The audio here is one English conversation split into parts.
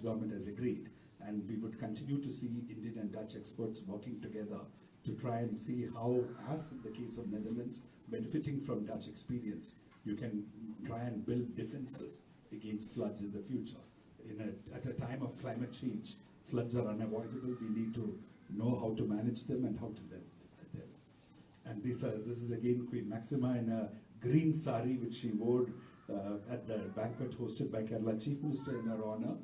government has agreed, and we would continue to see Indian and Dutch experts working together to try and see how, as in the case of Netherlands, benefiting from Dutch experience, you can try and build defenses against floods in the future. At a time of climate change, floods are unavoidable. We need to know how to manage them and how to live with them. And this is again Queen Maxima in a green sari which she wore at the banquet hosted by Kerala Chief Minister in her honor.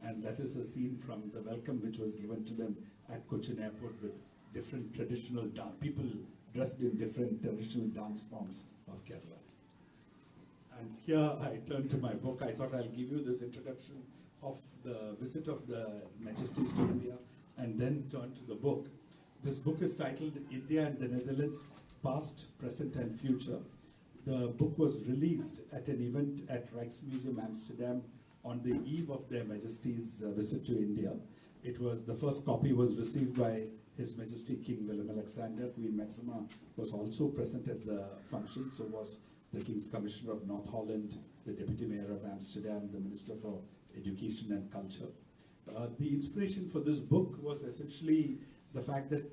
And that is a scene from the welcome which was given to them at Cochin Airport with different traditional people dressed in different traditional dance forms of Kerala. And here I turn to my book. I thought I'll give you this introduction of the visit of the Majesties to India and then turn to the book. This book is titled India and the Netherlands, Past, Present and Future. The book was released at an event at Rijksmuseum Amsterdam on the eve of their Majesty's visit to India. The first copy was received by His Majesty King Willem-Alexander. Queen Maxima was also present at the function, so was the King's Commissioner of North Holland, the Deputy Mayor of Amsterdam, the Minister for Education and Culture. The inspiration for this book was essentially the fact that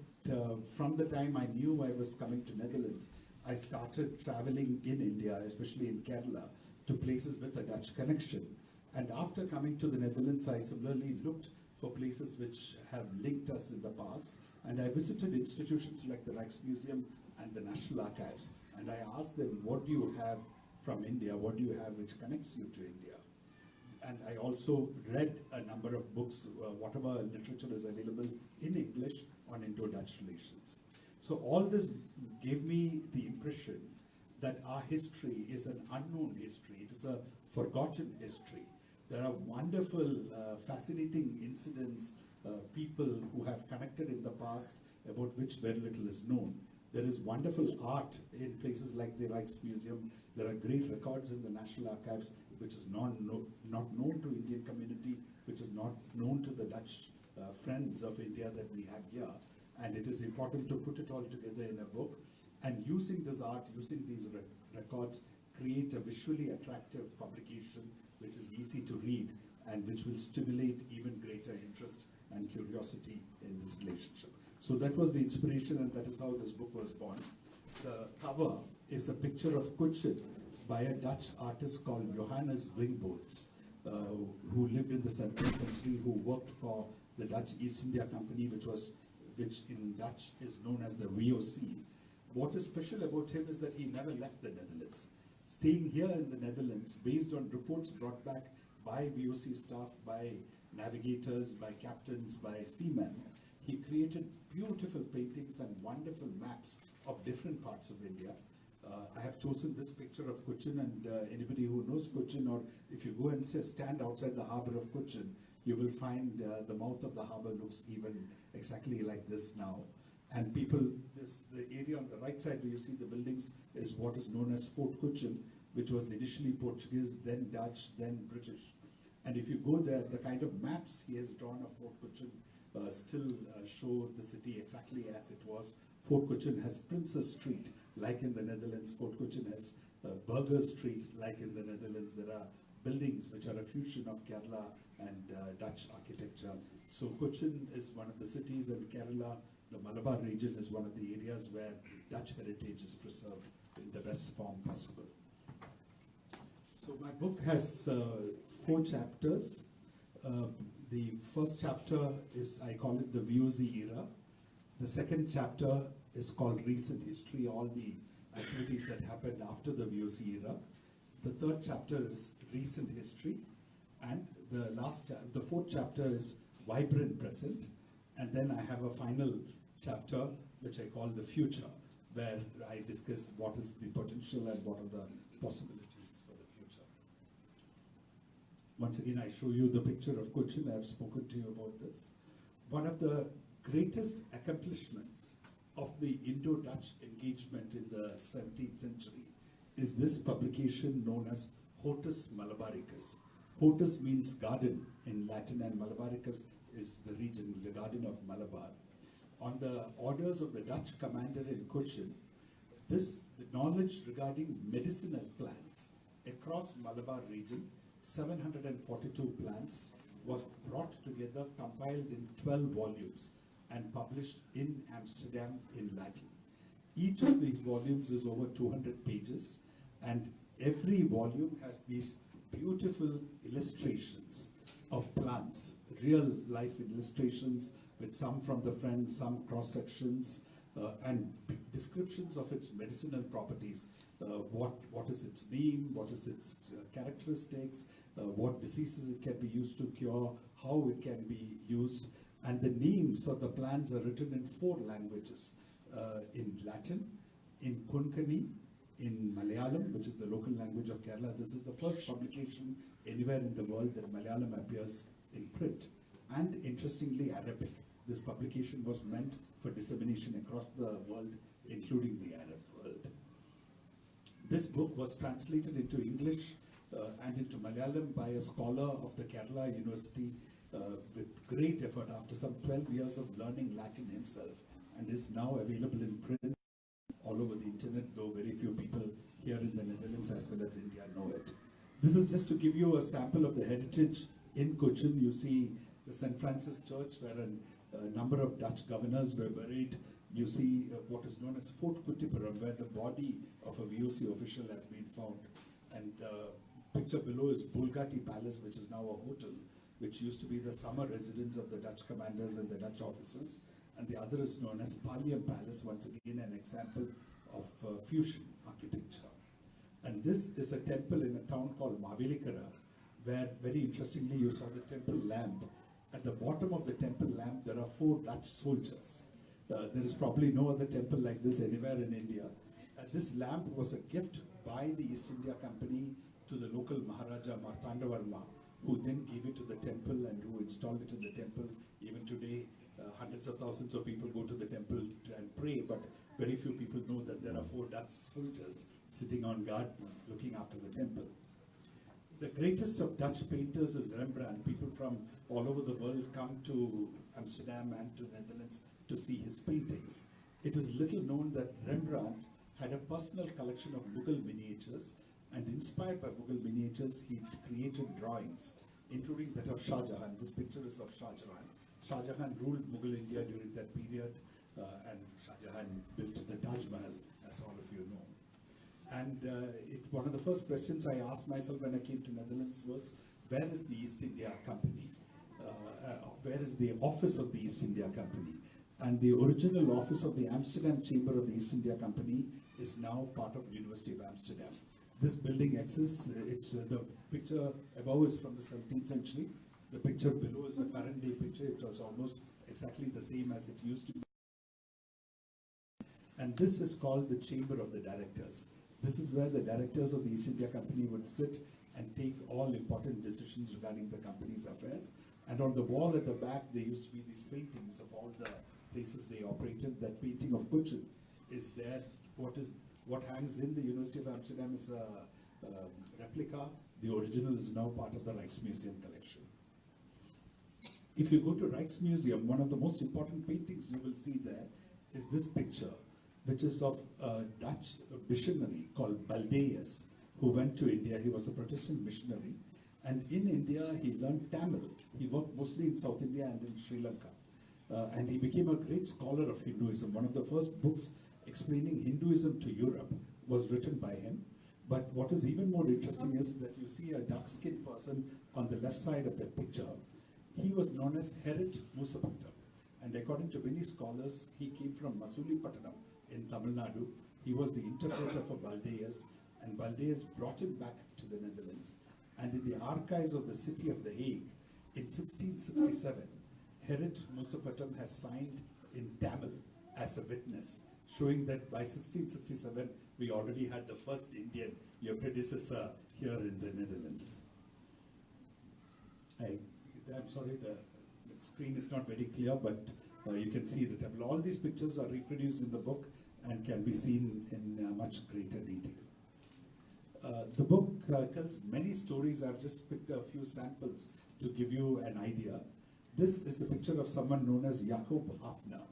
from the time I knew I was coming to Netherlands, I started traveling in India, especially in Kerala, to places with a Dutch connection. And after coming to the Netherlands, I similarly looked for places which have linked us in the past. And I visited institutions like the Rijksmuseum and the National Archives. And I asked them, what do you have from India? What do you have which connects you to India? And I also read a number of books, whatever literature is available in English on Indo-Dutch relations. So all this gave me the impression that our history is an unknown history. It is a forgotten history. There are wonderful, fascinating incidents, people who have connected in the past about which very little is known. There is wonderful art in places like the Rijksmuseum. There are great records in the National Archives, which is not known to Indian community, which is not known to the Dutch friends of India that we have here. And it is important to put it all together in a book. And using this art, using these records, create a visually attractive publication which is easy to read and which will stimulate even greater interest and curiosity in this relationship. So that was the inspiration, and that is how this book was born. The cover is a picture of Cochin by a Dutch artist called Johannes Wingboets, who lived in the 17th century, who worked for the Dutch East India Company, which in Dutch is known as the VOC. What is special about him is that he never left the Netherlands. Staying here in the Netherlands, based on reports brought back by VOC staff, by navigators, by captains, by seamen, he created beautiful paintings and wonderful maps of different parts of India. I have chosen this picture of Cochin, and anybody who knows Cochin, or if you go and stand outside the harbour of Cochin, you will find the mouth of the harbour looks even exactly like this now. And the area on the right side where you see the buildings is what is known as Fort Cochin, which was initially Portuguese, then Dutch, then British. And if you go there, the kind of maps he has drawn of Fort Cochin still show the city exactly as it was. Fort Cochin has Princess Street, like in the Netherlands. Fort Cochin has Burger Street, like in the Netherlands. There are buildings which are a fusion of Kerala and Dutch architecture. So Cochin is one of the cities, and Kerala, the Malabar region, is one of the areas where Dutch heritage is preserved in the best form possible. So my book has 4 chapters. The first chapter is, I call it the VOC era. The second chapter is called Recent History, all the activities that happened after the VOC era. The third chapter is Recent History. And the fourth chapter is Vibrant Present. And then I have a final chapter, which I call the Future, where I discuss what is the potential and what are the possibilities for the future. Once again, I show you the picture of Cochin. I have spoken to you about this. One of the greatest accomplishments of the Indo-Dutch engagement in the 17th century is this publication known as Hortus Malabaricus. Hortus means garden in Latin, and Malabaricus is the region, the garden of Malabar. On the orders of the Dutch commander in Cochin, the knowledge regarding medicinal plants across Malabar region, 742 plants was brought together, compiled in 12 volumes, and published in Amsterdam in Latin. Each of these volumes is over 200 pages, and every volume has these beautiful illustrations of plants, real life illustrations with some from the front, some cross sections, and descriptions of its medicinal properties. What is its name, what is its characteristics, what diseases it can be used to cure, how it can be used, and the names of the plants are written in 4 languages, in Latin, in Konkani, in Malayalam, which is the local language of Kerala. This is the first publication anywhere in the world that Malayalam appears in print, and interestingly Arabic. This publication was meant for dissemination across the world, including the Arab world. This book was translated into English and into Malayalam by a scholar of the Kerala University with great effort after some 12 years of learning Latin himself, and is now available in print all over the internet, though very few people here in the Netherlands as well as India know it. This is just to give you a sample of the heritage in Cochin. You see the St. Francis Church, where a number of Dutch governors were buried. You see what is known as Fort Kuttipuram, where the body of a VOC official has been found. And the picture below is Bulgati Palace, which is now a hotel, which used to be the summer residence of the Dutch commanders and the Dutch officers. And the other is known as Pallium Palace, once again an example of fusion architecture. And this is a temple in a town called Mavelikara, where very interestingly you saw the temple lamp. At the bottom of the temple lamp there are 4 Dutch soldiers. There is probably no other temple like this anywhere in India. This lamp was a gift by the East India Company to the local Maharaja Martandavarma, who then gave it to the temple and who installed it in the temple. Even today, hundreds of thousands of people go to the temple and pray, but very few people know that there are 4 Dutch soldiers sitting on guard looking after the temple. The greatest of Dutch painters is Rembrandt. People from all over the world come to Amsterdam and to Netherlands to see his paintings. It is little known that Rembrandt had a personal collection of Mughal miniatures, and inspired by Mughal miniatures, he created drawings, including that of Shah Jahan. This picture is of Shah Jahan. Shah Jahan ruled Mughal India during that period, and Shah Jahan built the Taj Mahal, as all of you know. And one of the first questions I asked myself when I came to Netherlands was, where is the East India Company? Where is the office of the East India Company? And the original office of the Amsterdam Chamber of the East India Company is now part of University of Amsterdam. This building exists. It's the picture above is from the 17th century. The picture below is a current day picture. It was almost exactly the same as it used to be. And this is called the Chamber of the Directors. This is where the directors of the East India Company would sit and take all important decisions regarding the company's affairs. And on the wall at the back, there used to be these paintings of all the places they operated. That painting of Cochin is there. What hangs in the University of Amsterdam is a replica. The original is now part of the Rijksmuseum collection. If you go to Rijksmuseum, one of the most important paintings you will see there is this picture, which is of a Dutch missionary called Baldeus, who went to India. He was a Protestant missionary, and in India he learned Tamil. He worked mostly in South India and in Sri Lanka, and he became a great scholar of Hinduism. One of the first books explaining Hinduism to Europe was written by him. But what is even more interesting is that you see a dark-skinned person on the left side of that picture. He was known as Herit Musapattam, and according to many scholars, he came from Masulipatanam in Tamil Nadu. He was the interpreter for Baldeus, and Baldeus brought him back to the Netherlands. And in the archives of the city of The Hague, in 1667, Herit Musapattam has signed in Tamil as a witness, showing that by 1667, we already had the first Indian, your predecessor, here in the Netherlands. I'm sorry, the screen is not very clear, but you can see the table. All these pictures are reproduced in the book and can be seen in much greater detail. The book tells many stories. I've just picked a few samples to give you an idea. This is the picture of someone known as Jacob Hafner.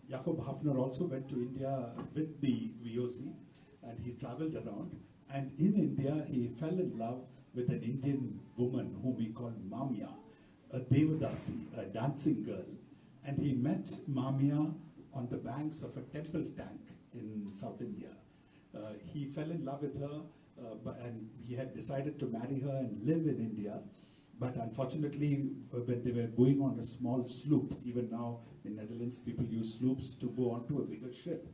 Jacob Hafner also went to India with the VOC, and he traveled around. And in India, he fell in love with an Indian woman whom he called Mamia. a Devadasi, a dancing girl, and he met Mamia on the banks of a temple tank in South India. He fell in love with her, and he had decided to marry her and live in India. But unfortunately, when they were going on a small sloop, even now in Netherlands, people use sloops to go onto a bigger ship.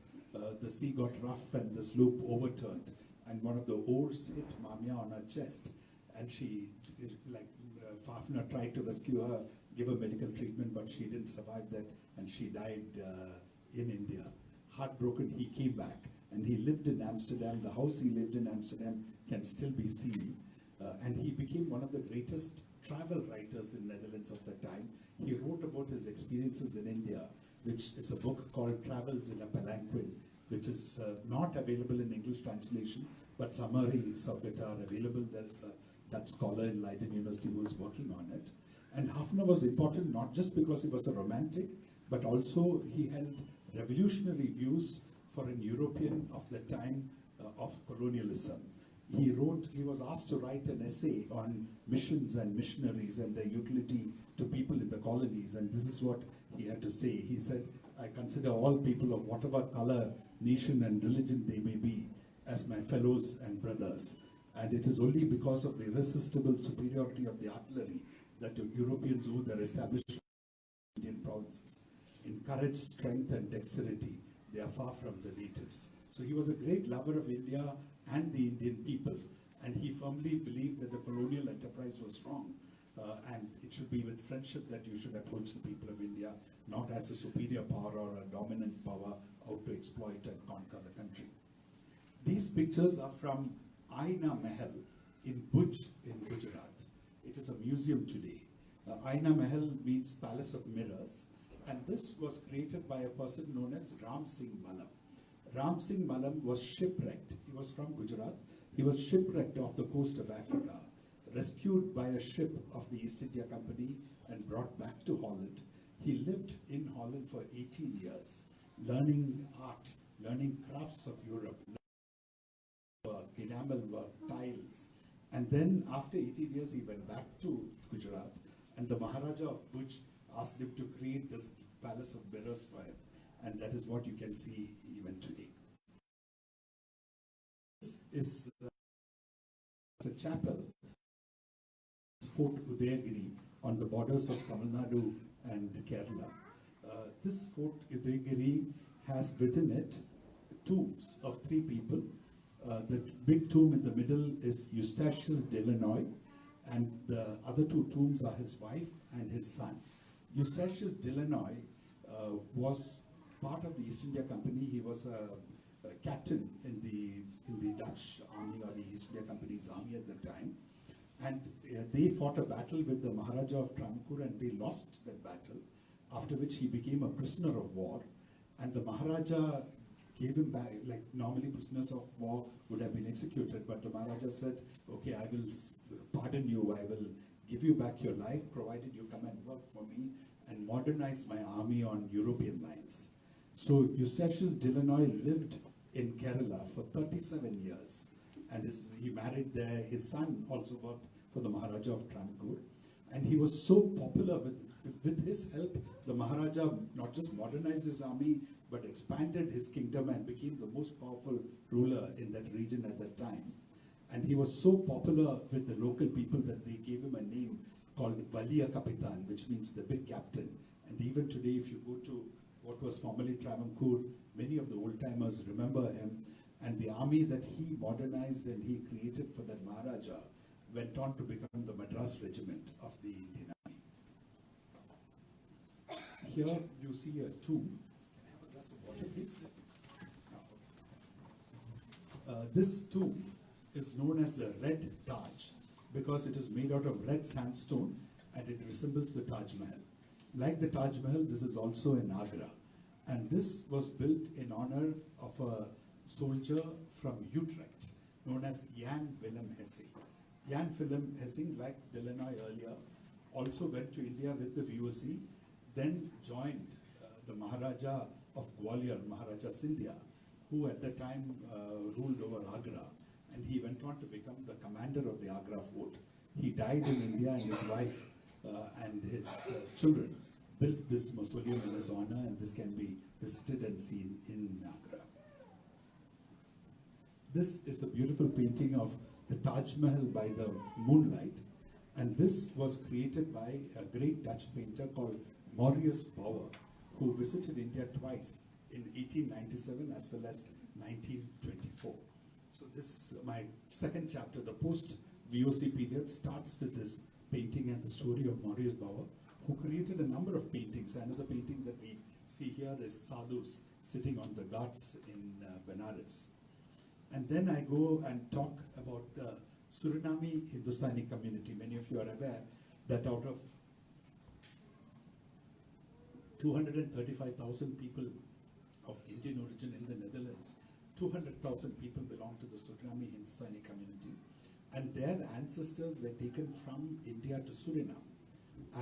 The sea got rough and the sloop overturned, and one of the oars hit Mamia on her chest, and she, Fafner tried to rescue her, give her medical treatment, but she didn't survive that, and she died in India. Heartbroken, he came back, and he lived in Amsterdam. The house he lived in Amsterdam can still be seen, and he became one of the greatest travel writers in Netherlands of the time. He wrote about his experiences in India, which is a book called Travels in a Palanquin, which is not available in English translation, but summaries of it are available. There is a Dutch scholar in Leiden University who is working on it. And Hafner was important not just because he was a romantic, but also he held revolutionary views for an European of the time of colonialism. He was asked to write an essay on missions and missionaries and their utility to people in the colonies, and this is what he had to say. He said, "I consider all people of whatever color, nation and religion they may be as my fellows and brothers, and it is only because of the irresistible superiority of the artillery that the Europeans owe their establishment in Indian provinces. In courage, strength and dexterity, they are far from the natives." So he was a great lover of India and the Indian people, and he firmly believed that the colonial enterprise was wrong, and it should be with friendship that you should approach the people of India, not as a superior power or a dominant power out to exploit and conquer the country. These pictures are from Aina Mahal in Bhuj in Gujarat. It is a museum today. Aina Mahal means Palace of Mirrors, and this was created by a person known as Ram Singh Malam. Ram Singh Malam was shipwrecked. He was from Gujarat. He was shipwrecked off the coast of Africa, rescued by a ship of the East India Company and brought back to Holland. He lived in Holland for 18 years, learning art, learning crafts of Europe, enamel work, tiles. And then after 18 years, he went back to Gujarat, and the Maharaja of Bhuj asked him to create this Palace of Mirrors for him. And that is what you can see even today. This is a chapel, Fort Udayagiri, on the borders of Tamil Nadu and Kerala. This Fort Udayagiri has within it tombs of 3 people. The big tomb in the middle is Eustachius Delanoy, and the other 2 tombs are his wife and his son. Eustachius Delanoy was part of the East India Company. He was a captain in the Dutch army, or the East India Company's army at the time, and they fought a battle with the Maharaja of Travancore, and they lost that battle, after which he became a prisoner of war, and the Maharaja gave him back. Like normally prisoners of war would have been executed, but the Maharaja said, "Okay, I will pardon you, I will give you back your life, provided you come and work for me and modernize my army on European lines." So Eustachius Delanoy lived in Kerala for 37 years, and he married there. His son also worked for the Maharaja of Travancore, and he was so popular with his help. The Maharaja not just modernized his army, but expanded his kingdom and became the most powerful ruler in that region at that time. And he was so popular with the local people that they gave him a name called Valia Kapitan, which means the big captain. And even today, if you go to what was formerly Travancore, many of the old-timers remember him. And the army that he modernized and he created for that Maharaja went on to become the Madras Regiment of the Indian Army. Here you see a tomb. Can I have a glass of water, please? This tomb is known as the Red Taj because it is made out of red sandstone and it resembles the Taj Mahal. Like the Taj Mahal, this is also in Agra. And this was built in honor of a soldier from Utrecht known as Jan Willem Hessing. Jan Willem Hessing, like Delanoy earlier, also went to India with the VOC, then joined the Maharaja of Gwalior, Maharaja Sindhia, who at the time ruled over Agra, and he went on to become the commander of the Agra fort. He died in India, and his wife and his children built this mausoleum in his honor, and this can be visited and seen in Agra. This is a beautiful painting of the Taj Mahal by the moonlight, and this was created by a great Dutch painter called Maurice Bauer, who visited India twice in 1897 as well as 1924. So this, my second chapter, the post-VOC period, starts with this painting and the story of Maurice Bauer, who created a number of paintings. Another painting that we see here is sadhus sitting on the ghats in Benares. And then I go and talk about the Suriname Hindustani community. Many of you are aware that out of 235,000 people of Indian origin in the Netherlands, 200,000 people belong to the Suriname Hindustani community, and their ancestors were taken from India to Suriname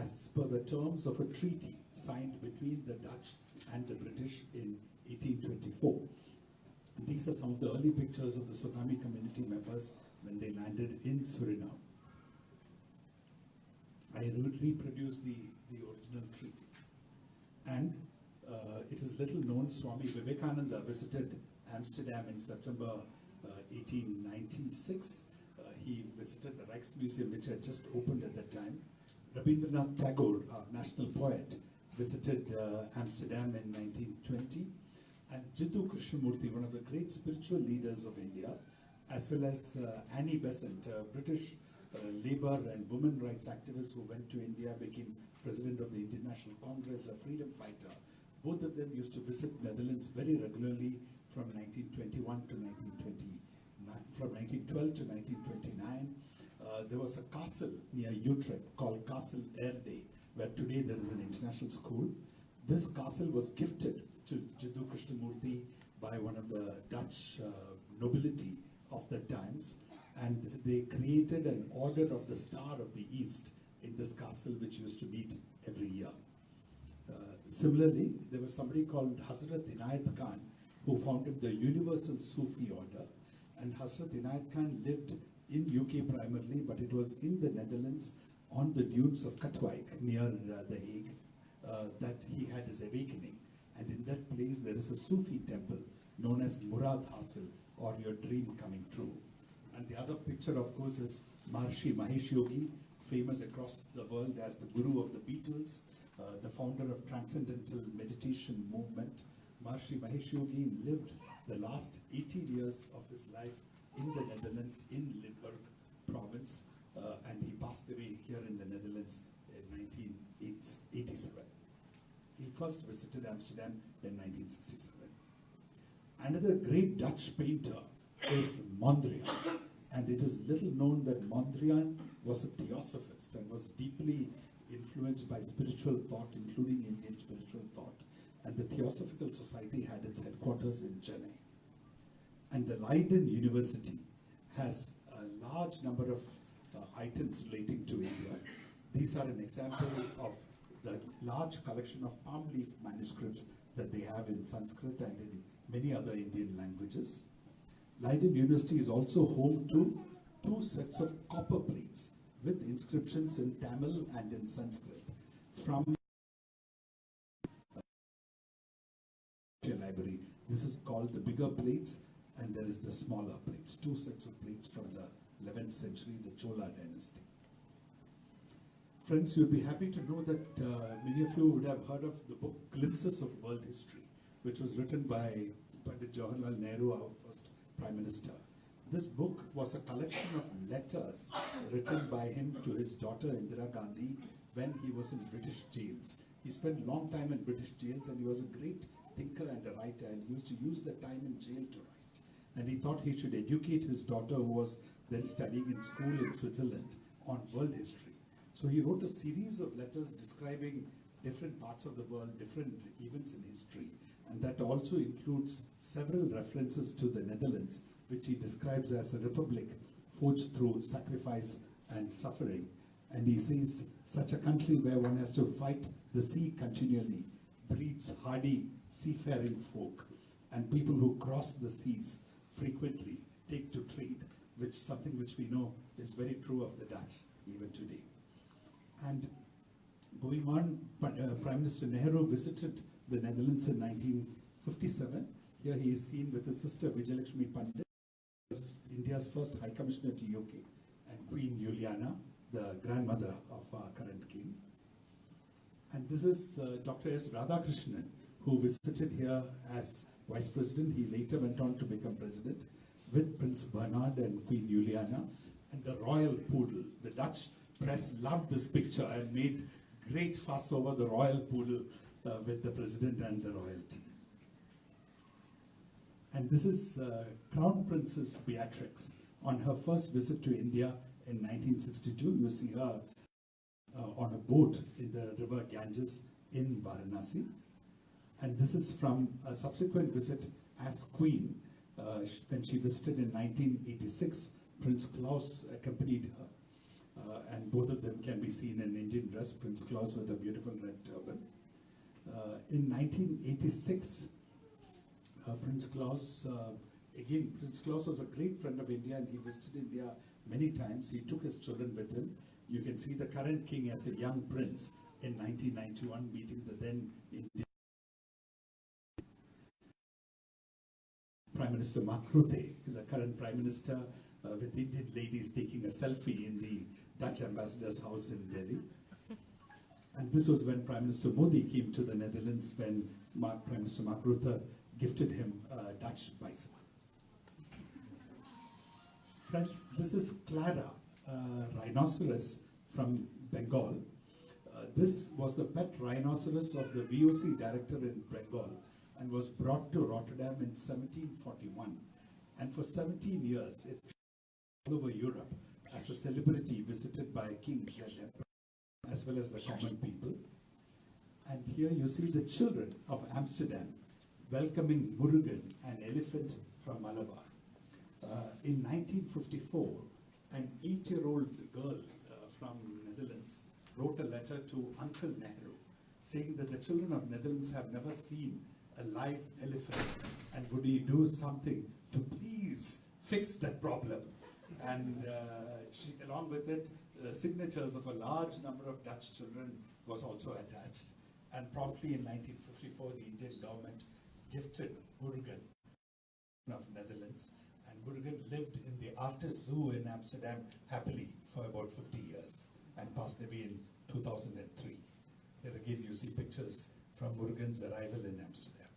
as per the terms of a treaty signed between the Dutch and the British in 1824. And these are some of the early pictures of the Suriname community members when they landed in Suriname. I reproduce the original treaty. And it is little known, Swami Vivekananda visited Amsterdam in September 1896. He visited the Rijksmuseum, which had just opened at that time. Rabindranath Tagore, our national poet, visited Amsterdam in 1920. And Jiddu Krishnamurti, one of the great spiritual leaders of India, as well as Annie Besant, a British labor and women rights activist who went to India, became president of the Indian National Congress, a freedom fighter. Both of them used to visit Netherlands very regularly from 1921 to 1929, from 1912 to 1929. There was a castle near Utrecht called Castle Erde, where today there is an international school. This castle was gifted to Jiddu Krishnamurti by one of the Dutch nobility of the times, and they created an Order of the Star of the East in this castle, which used to meet every year. Similarly, there was somebody called Hazrat Inayat Khan who founded the Universal Sufi Order, and Hazrat Inayat Khan lived in UK primarily, but it was in the Netherlands on the dunes of Katwijk near The Hague that he had his awakening. And in that place there is a Sufi temple known as Murad Hasil, or your dream coming true. And the other picture, of course, is Maharishi Mahesh Yogi, famous across the world as the guru of the Beatles, the founder of Transcendental Meditation Movement. Maharishi Mahesh Yogi lived the last 18 years of his life in the Netherlands, in Limburg province, and he passed away here in the Netherlands in 1987. He first visited Amsterdam in 1967. Another great Dutch painter is Mondrian, and it is little known that Mondrian was a theosophist and was deeply influenced by spiritual thought, including Indian spiritual thought, and the Theosophical Society had its headquarters in Chennai. And the Leiden University has a large number of items relating to India. These are an example of the large collection of palm leaf manuscripts that they have in Sanskrit and in many other Indian languages. Leiden University is also home to 2 sets of copper plates with inscriptions in Tamil and in Sanskrit from the library. This is called the bigger plates, and there is the smaller plates, 2 sets of plates from the 11th century, the Chola dynasty. Friends, you'll be happy to know that many of you would have heard of the book Glimpses of World History, which was written by Pandit Jawaharlal Nehru, our first Prime Minister. This book was a collection of letters written by him to his daughter Indira Gandhi when he was in British jails. He spent a long time in British jails, and he was a great thinker and a writer, and he used to use the time in jail to write. And he thought he should educate his daughter, who was then studying in school in Switzerland, on world history. So he wrote a series of letters describing different parts of the world, different events in history, and that also includes several references to the Netherlands, which he describes as a republic forged through sacrifice and suffering. And he says, such a country where one has to fight the sea continually breeds hardy seafaring folk, and people who cross the seas frequently take to trade, which is something which we know is very true of the Dutch even today. And Going on, Prime Minister Nehru visited the Netherlands in 1957. Here he is seen with his sister Vijayalakshmi Pandit, India's first High Commissioner to UK, and Queen Juliana, the grandmother of our current king. And this is Dr. S. Radhakrishnan, who visited here as Vice President. He later went on to become President with Prince Bernhard and Queen Juliana, and the royal poodle. The Dutch press loved this picture and made great fuss over the royal poodle with the President and the royalty. And this is Crown Princess Beatrix on her first visit to India in 1962. You see her on a boat in the river Ganges in Varanasi. And this is from a subsequent visit as Queen. When she visited in 1986, Prince Claus accompanied her. And both of them can be seen in Indian dress, Prince Claus with a beautiful red turban. In 1986, Prince Claus was a great friend of India, and he visited India many times. He took his children with him. You can see the current king as a young prince in 1991 meeting the then Indian Prime Minister Mark Rutte, the current Prime Minister, with Indian ladies taking a selfie in the Dutch ambassador's house in Delhi. And this was when Prime Minister Modi came to the Netherlands, when Prime Minister Mark Rutte gifted him a Dutch bicycle. Friends, this is Clara, a rhinoceros from Bengal. This was the pet rhinoceros of the VOC director in Bengal and was brought to Rotterdam in 1741. And for 17 years, it traveled all over Europe as a celebrity visited by kings and emperors, as well as the common people. And here you see the children of Amsterdam welcoming Murugan, an elephant from Malabar. In 1954, an 8-year-old girl from Netherlands wrote a letter to Uncle Nehru saying that the children of Netherlands have never seen a live elephant, and would he do something to please fix that problem? And she, along with it, signatures of a large number of Dutch children was also attached. And promptly in 1954, the Indian government gifted Murugan of Netherlands, and Murugan lived in the Artis Zoo in Amsterdam happily for about 50 years and passed away in 2003. Here again you see pictures from Murugan's arrival in Amsterdam.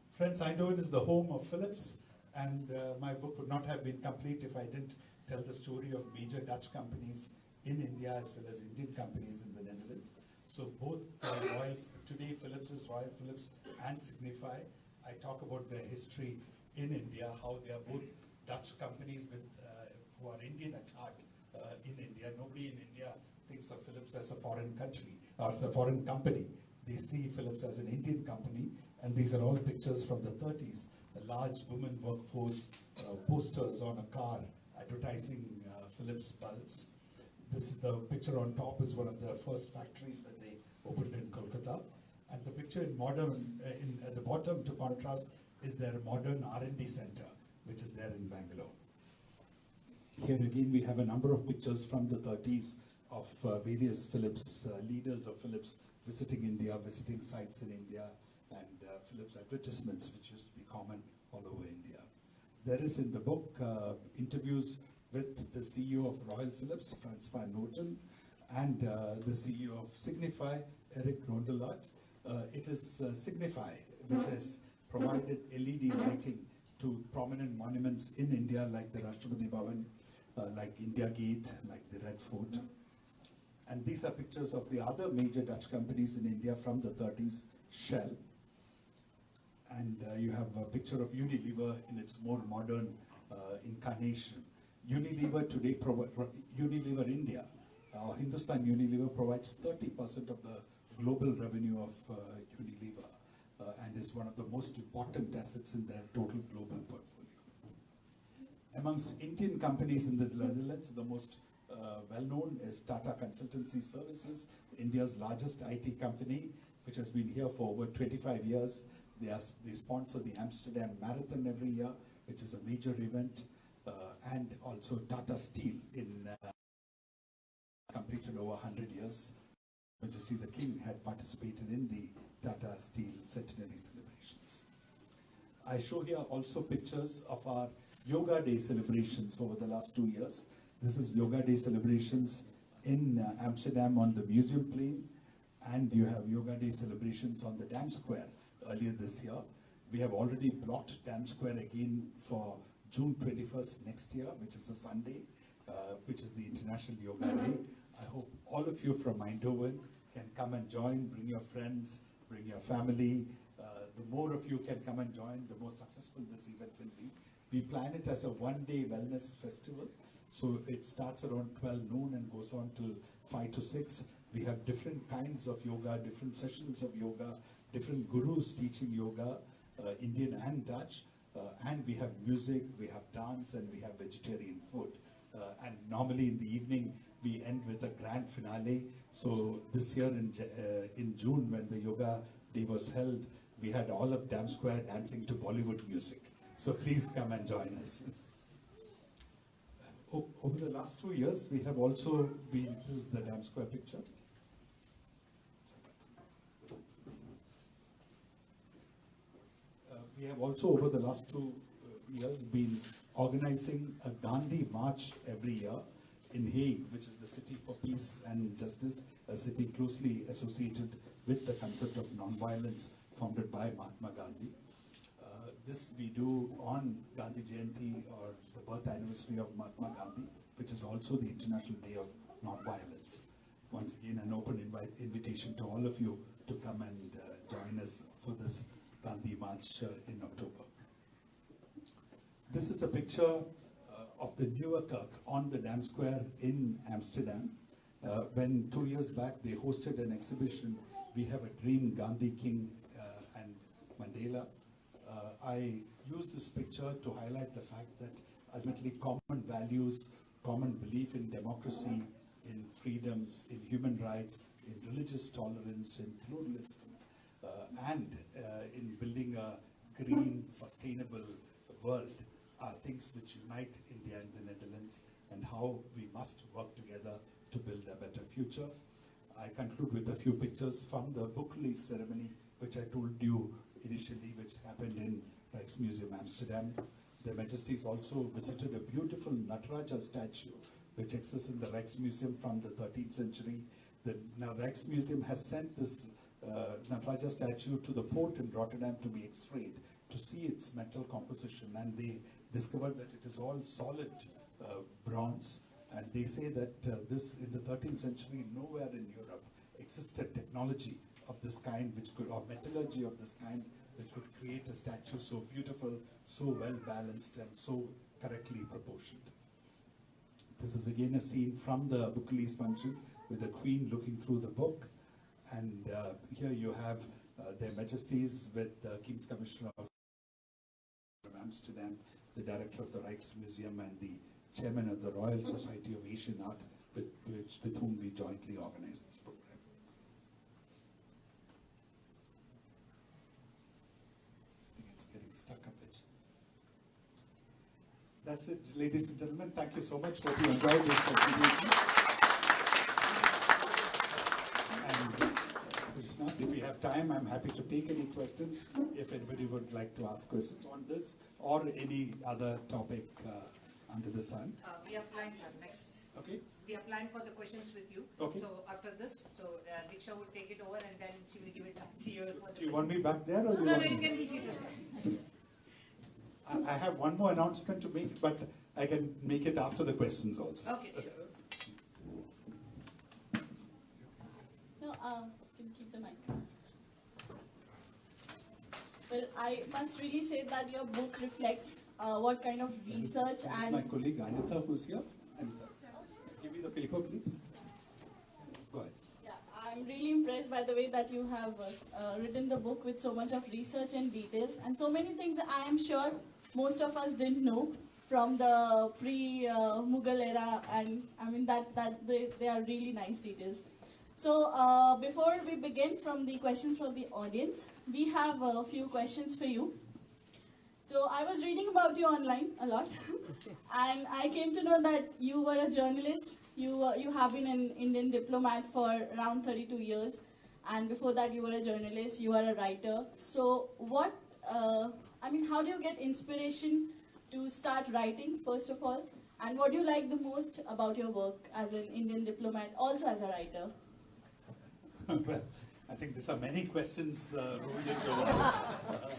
Friends, Eindhoven is the home of Philips, and my book would not have been complete if I didn't tell the story of major Dutch companies in India as well as Indian companies in the Netherlands. So both today Philips is Royal Philips and Signify. I talk about their history in India, how they are both Dutch companies with, who are Indian at heart in India. Nobody in India thinks of Philips as a foreign country or as a foreign company. They see Philips as an Indian company, and these are all pictures from the 30s. A large women workforce, posters on a car advertising Philips bulbs. This is the picture on top is one of the first factories that they opened in Kolkata. And the picture in modern, at the bottom to contrast is their modern R&D center, which is there in Bangalore. Here again we have a number of pictures from the 30s of various Philips, leaders of Philips visiting India, visiting sites in India, and Philips advertisements, which used to be common all over India. There is in the book interviews with the CEO of Royal Philips, Frans van Noten, and the CEO of Signify, Eric Rondelat. It is Signify which has provided LED lighting to prominent monuments in India, like the Rashtrapati Bhavan, like India Gate, like the Red Fort. And these are pictures of the other major Dutch companies in India from the 30s, Shell. And you have a picture of Unilever in its more modern incarnation. Unilever today, Unilever India, Hindustan Unilever provides 30% of the global revenue of Unilever and is one of the most important assets in their total global portfolio. Amongst Indian companies in the Netherlands, the most well-known is Tata Consultancy Services, India's largest IT company, which has been here for over 25 years. They sponsor the Amsterdam Marathon every year, which is a major event, and also Tata Steel in completed over 100 years. Majesty the King had participated in the Tata Steel Centenary celebrations. I show here also pictures of our Yoga Day celebrations over the last 2 years. This is Yoga Day celebrations in Amsterdam on the Museum Plain, and you have Yoga Day celebrations on the Dam Square earlier this year. We have already blocked Dam Square again for June 21st next year, which is a Sunday, which is the International Yoga Day. I hope all of you from Eindhoven can come and join, bring your friends, bring your family. The more of you can come and join, the more successful this event will be. We plan it as a one-day wellness festival. So it starts around 12 noon and goes on till 5 to 6. We have different kinds of yoga, different sessions of yoga, different gurus teaching yoga, Indian and Dutch. And we have music, we have dance, and we have vegetarian food. And normally in the evening, we end with a grand finale. So this year in June, when the Yoga Day was held, we had all of Dam Square dancing to Bollywood music. So please come and join us. Over the last 2 years, we have also been, this is the Dam Square picture. We have also, over the last 2 years, been organizing a Gandhi March every year in Hague, which is the city for peace and justice, a city closely associated with the concept of non-violence founded by Mahatma Gandhi. This we do on Gandhi Jayanti, or the birth anniversary of Mahatma Gandhi, which is also the International Day of Non-Violence. Once again, an open invitation to all of you to come and join us for this Gandhi March in October. This is a picture of the newer Kirk on the Dam Square in Amsterdam. When 2 years back they hosted an exhibition, We Have a Dream, Gandhi, King and Mandela. I use this picture to highlight the fact that ultimately common values, common belief in democracy, in freedoms, in human rights, in religious tolerance, in pluralism, and in building a green, sustainable world are things which unite India and the Netherlands, and how we must work together to build a better future. I conclude with a few pictures from the book release ceremony, which I told you initially, which happened in Rijksmuseum Amsterdam. Their Majesties also visited a beautiful Nataraja statue, which exists in the Rijksmuseum from the 13th century. The Rijksmuseum has sent this Nataraja statue to the port in Rotterdam to be x-rayed, to see its metal composition, and they discovered that it is all solid bronze. And they say that this, in the 13th century, nowhere in Europe existed technology of this kind, which could, or metallurgy of this kind, which could create a statue so beautiful, so well balanced, and so correctly proportioned. This is again a scene from the book release function with the Queen looking through the book. And here you have their Majesties with the King's Commissioner of Amsterdam, the Director of the Rijksmuseum, and the Chairman of the Royal Society of Asian Art, with whom we jointly organize this program. I think it's getting stuck a bit. That's it, ladies and gentlemen. Thank you so much. Hope you enjoyed this presentation. And if we have time, I'm happy to take any questions, if anybody would like to ask questions on this or any other topic under the sun. We are planning next. Okay. We are planning for the questions with you. Okay. So after this, Diksha will take it over and then she will give it back to you. Do you want me back there, or do you No, want you me? can be seated there. I have one more announcement to make, but I can make it after the questions also. Okay. No, can keep the mic. Well, I must really say that your book reflects what kind of research This is and... my colleague Anita, who's here. Anita, give me the paper, please. Go ahead. Yeah, I'm really impressed by the way that you have written the book with so much of research and details, and so many things I am sure most of us didn't know from the pre-Mughal era, and I mean that they are really nice details. So before we begin from the questions from the audience, we have a few questions for you. So I was reading about you online a lot, and I came to know that you were a journalist. You have been an Indian diplomat for around 32 years, and before that you were a journalist. You are a writer. So how do you get inspiration to start writing, first of all? And what do you like the most about your work as an Indian diplomat, also as a writer? Well, I think these are many questions rolled into one.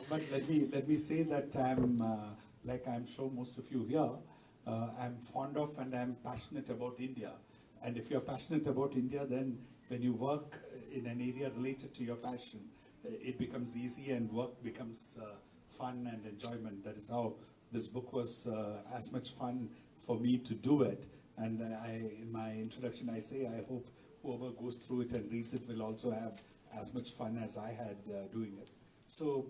But let me say that like I'm sure most of you here, I'm fond of and I'm passionate about India. And if you're passionate about India, then when you work in an area related to your passion, it becomes easy and work becomes fun and enjoyment. That is how this book was as much fun for me to do it. And in my introduction, I say I hope whoever goes through it and reads it will also have as much fun as I had doing it. So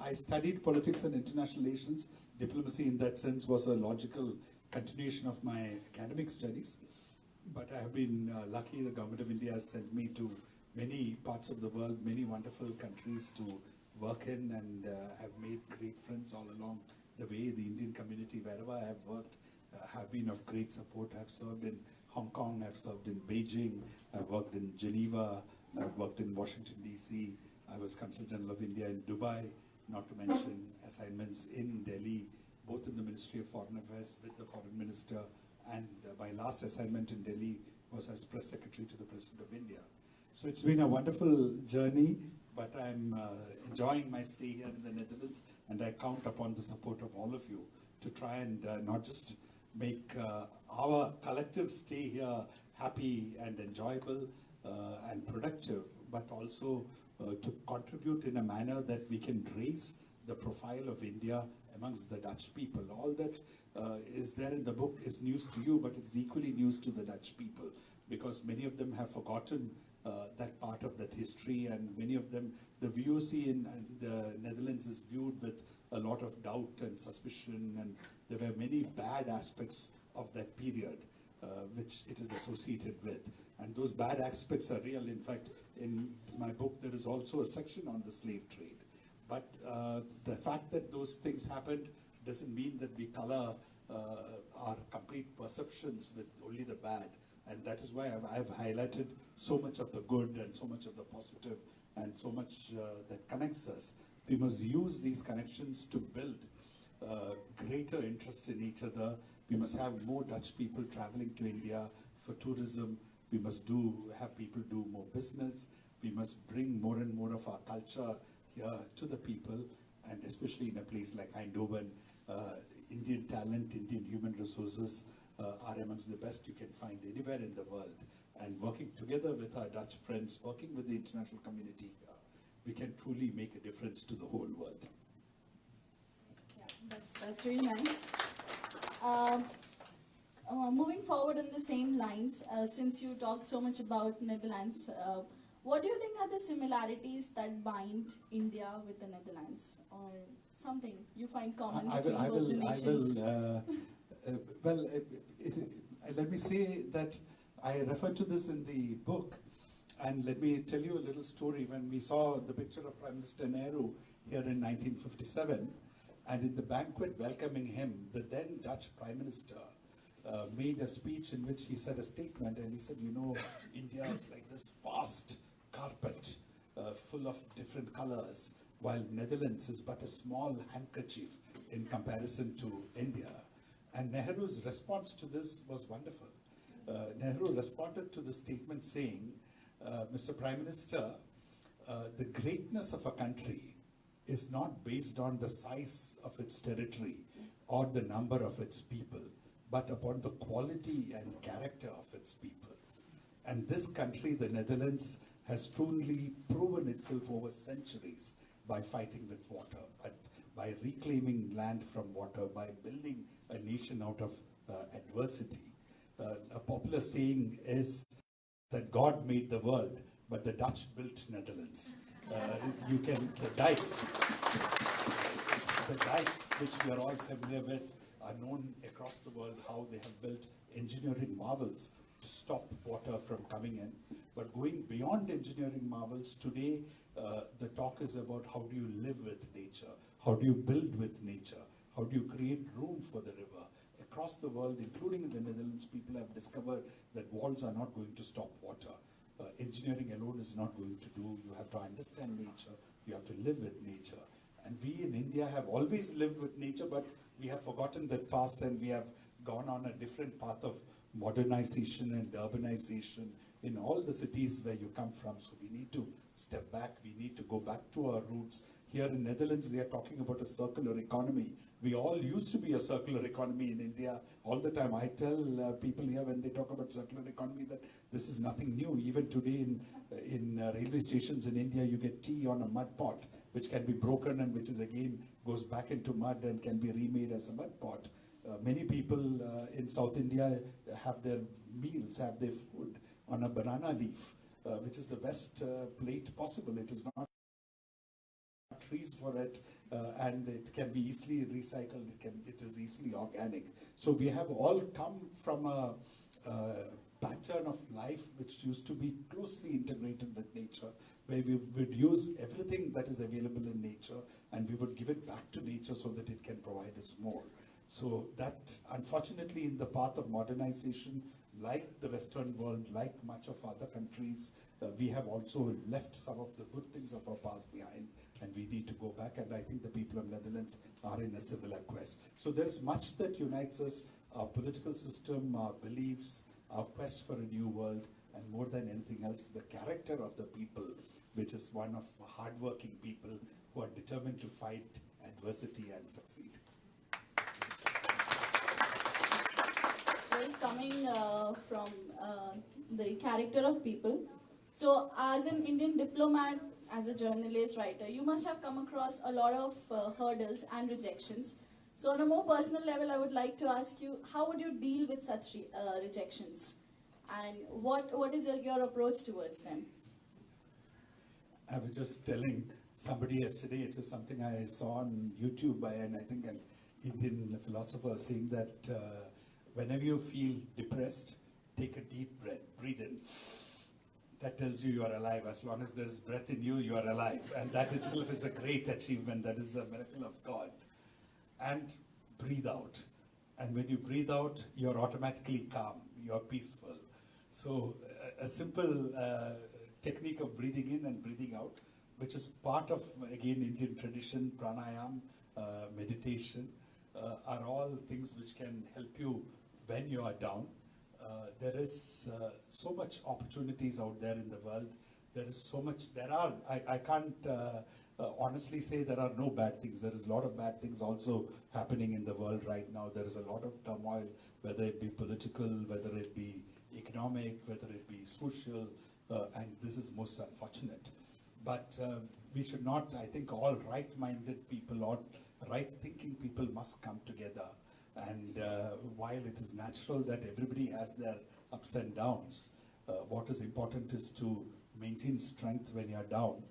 I studied politics and international relations. Diplomacy in that sense was a logical continuation of my academic studies. But I have been lucky. The Government of India has sent me to many parts of the world, many wonderful countries to work in, and have made great friends all along the way. The Indian community, wherever I have worked, have been of great support. I've served in Hong Kong, I've served in Beijing, I've worked in Geneva, I've worked in Washington, D.C. I was Consul General of India in Dubai, not to mention assignments in Delhi, both in the Ministry of Foreign Affairs with the Foreign Minister, and my last assignment in Delhi was as Press Secretary to the President of India. So it's been a wonderful journey, but I'm enjoying my stay here in the Netherlands, and I count upon the support of all of you to try and not just make our collective stay here happy and enjoyable and productive, but also to contribute in a manner that we can raise the profile of India amongst the Dutch people. All that is there in the book is news to you, but it's equally news to the Dutch people, because many of them have forgotten that part of that history, and many of them, the VOC in the Netherlands is viewed with a lot of doubt and suspicion, and there were many bad aspects of that period which it is associated with. And those bad aspects are real. In fact, in my book, there is also a section on the slave trade. But the fact that those things happened doesn't mean that we color our complete perceptions with only the bad. And that is why I've highlighted so much of the good and so much of the positive and so much that connects us. We must use these connections to build greater interest in each other. We must have more Dutch people traveling to India for tourism. We must have people do more business. We must bring more and more of our culture here to the people, and especially in a place like Eindhoven, Indian talent, Indian human resources are amongst the best you can find anywhere in the world. And working together with our Dutch friends, working with the international community here, we can truly make a difference to the whole world. Yeah, that's really nice. Moving forward in the same lines, since you talked so much about Netherlands, what do you think are the similarities that bind India with the Netherlands, or something you find common between both the nations? Let me say that I refer to this in the book, and let me tell you a little story. When we saw the picture of Prime Minister Nehru here in 1957, and in the banquet welcoming him, the then Dutch Prime Minister made a speech in which he said a statement, and he said, you know, India is like this vast carpet full of different colors, while Netherlands is but a small handkerchief in comparison to India. And Nehru's response to this was wonderful. Nehru responded to the statement saying, Mr. Prime Minister, the greatness of a country is not based on the size of its territory or the number of its people, but upon the quality and character of its people. And this country, the Netherlands, has truly proven itself over centuries by fighting with water, but by reclaiming land from water, by building a nation out of adversity. A popular saying is that God made the world, but the Dutch built Netherlands. The dikes, which we are all familiar with, are known across the world how they have built engineering marvels to stop water from coming in. But going beyond engineering marvels, today the talk is about how do you live with nature, how do you build with nature, how do you create room for the river. Across the world, including in the Netherlands, people have discovered that walls are not going to stop water. Engineering alone is not going to do. You have to understand nature, you have to live with nature. And we in India have always lived with nature, but we have forgotten that past, and we have gone on a different path of modernization and urbanization in all the cities where you come from. So we need to step back, we need to go back to our roots. Here in Netherlands, they are talking about a circular economy. We all used to be a circular economy in India all the time. I tell people here when they talk about circular economy that this is nothing new. Even today in railway stations in India, you get tea on a mud pot, which can be broken and which is again goes back into mud and can be remade as a mud pot. Many people in South India have their meals, have their food on a banana leaf, which is the best plate possible. It is not trees for it, and it can be easily recycled. It is easily organic. So we have all come from a pattern of life which used to be closely integrated with nature, where we would use everything that is available in nature and we would give it back to nature so that it can provide us more. So that, unfortunately, in the path of modernization, like the Western world, like much of other countries, we have also left some of the good things of our past behind, and we need to go back, and I think the people of Netherlands are in a similar quest. So there is much that unites us, our political system, our beliefs, our quest for a new world, and more than anything else, the character of the people, which is one of hardworking people who are determined to fight adversity and succeed. Well, coming from the character of people, so as an Indian diplomat, as a journalist, writer, you must have come across a lot of hurdles and rejections. So on a more personal level, I would like to ask you, how would you deal with such rejections? And what is your approach towards them? I was just telling somebody yesterday, it was something I saw on YouTube by, and I think an Indian philosopher saying that whenever you feel depressed, take a deep breath, breathe in. That tells you are alive. As long as there's breath in you, you are alive. And that itself is a great achievement. That is a miracle of God. And breathe out. And when you breathe out, you're automatically calm. You're peaceful. So a simple technique of breathing in and breathing out, which is part of, again, Indian tradition, pranayam, meditation, are all things which can help you when you are down. There is so much opportunities out there in the world. There is so much, I can't honestly say there are no bad things. There is a lot of bad things also happening in the world right now. There is a lot of turmoil, whether it be political, whether it be economic, whether it be social, and this is most unfortunate. But we should not, I think all right-minded people or right-thinking people must come together. And while it is natural that everybody has their ups and downs, what is important is to maintain strength when you're down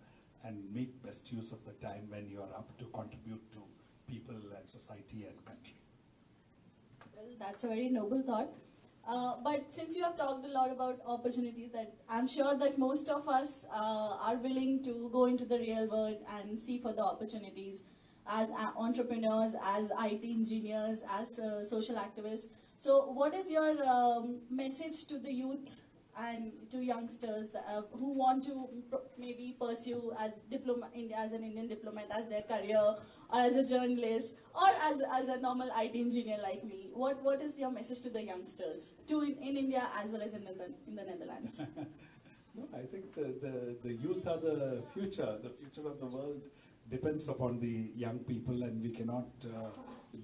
and make best use of the time when you're up to contribute to people and society and country. Well, that's a very noble thought. But since you have talked a lot about opportunities, that I'm sure that most of us are willing to go into the real world and see for the opportunities as entrepreneurs, as IT engineers, as social activists. So what is your message to the youth and to youngsters who want to maybe pursue as an Indian diplomat as their career, or as a journalist, or as a normal IT engineer like me? What is your message to the youngsters, in India as well as in the Netherlands? No, I think the youth are the future of the world depends upon the young people, and we cannot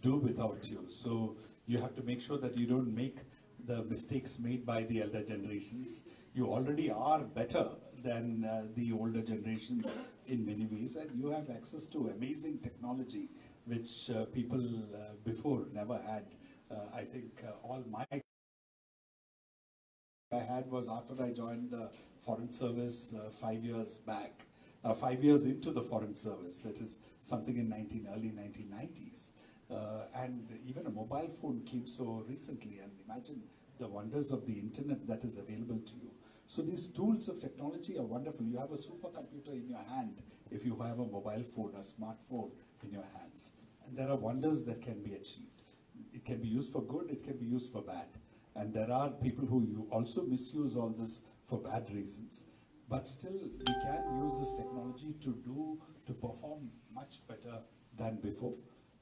do without you. So you have to make sure that you don't make the mistakes made by the elder generations. You already are better than the older generations in many ways, and you have access to amazing technology which people before never had. I think all I had was after I joined the Foreign Service 5 years back. 5 years into the Foreign Service, that is something in early 1990s. And even a mobile phone came so recently, and imagine the wonders of the internet that is available to you. So these tools of technology are wonderful. You have a supercomputer in your hand if you have a mobile phone, a smartphone in your hands. And there are wonders that can be achieved. It can be used for good, it can be used for bad. And there are people who also misuse all this for bad reasons. But still, we can use this technology to perform much better than before.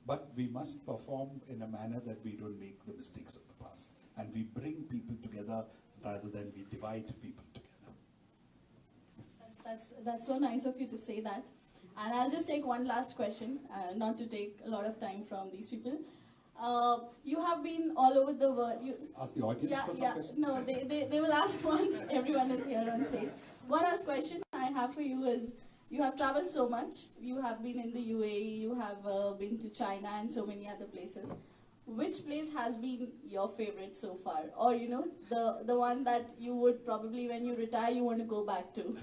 But we must perform in a manner that we don't make the mistakes of the past. And we bring people together rather than we divide people together. That's so nice of you to say that. And I'll just take one last question, not to take a lot of time from these people. You have been all over the world. Ask the audience for some questions? No, they will ask once everyone is here on stage. One last question I have for you is, you have traveled so much. You have been in the UAE, you have been to China and so many other places. Which place has been your favorite so far? Or, you know, the one that you would probably, when you retire, you want to go back to?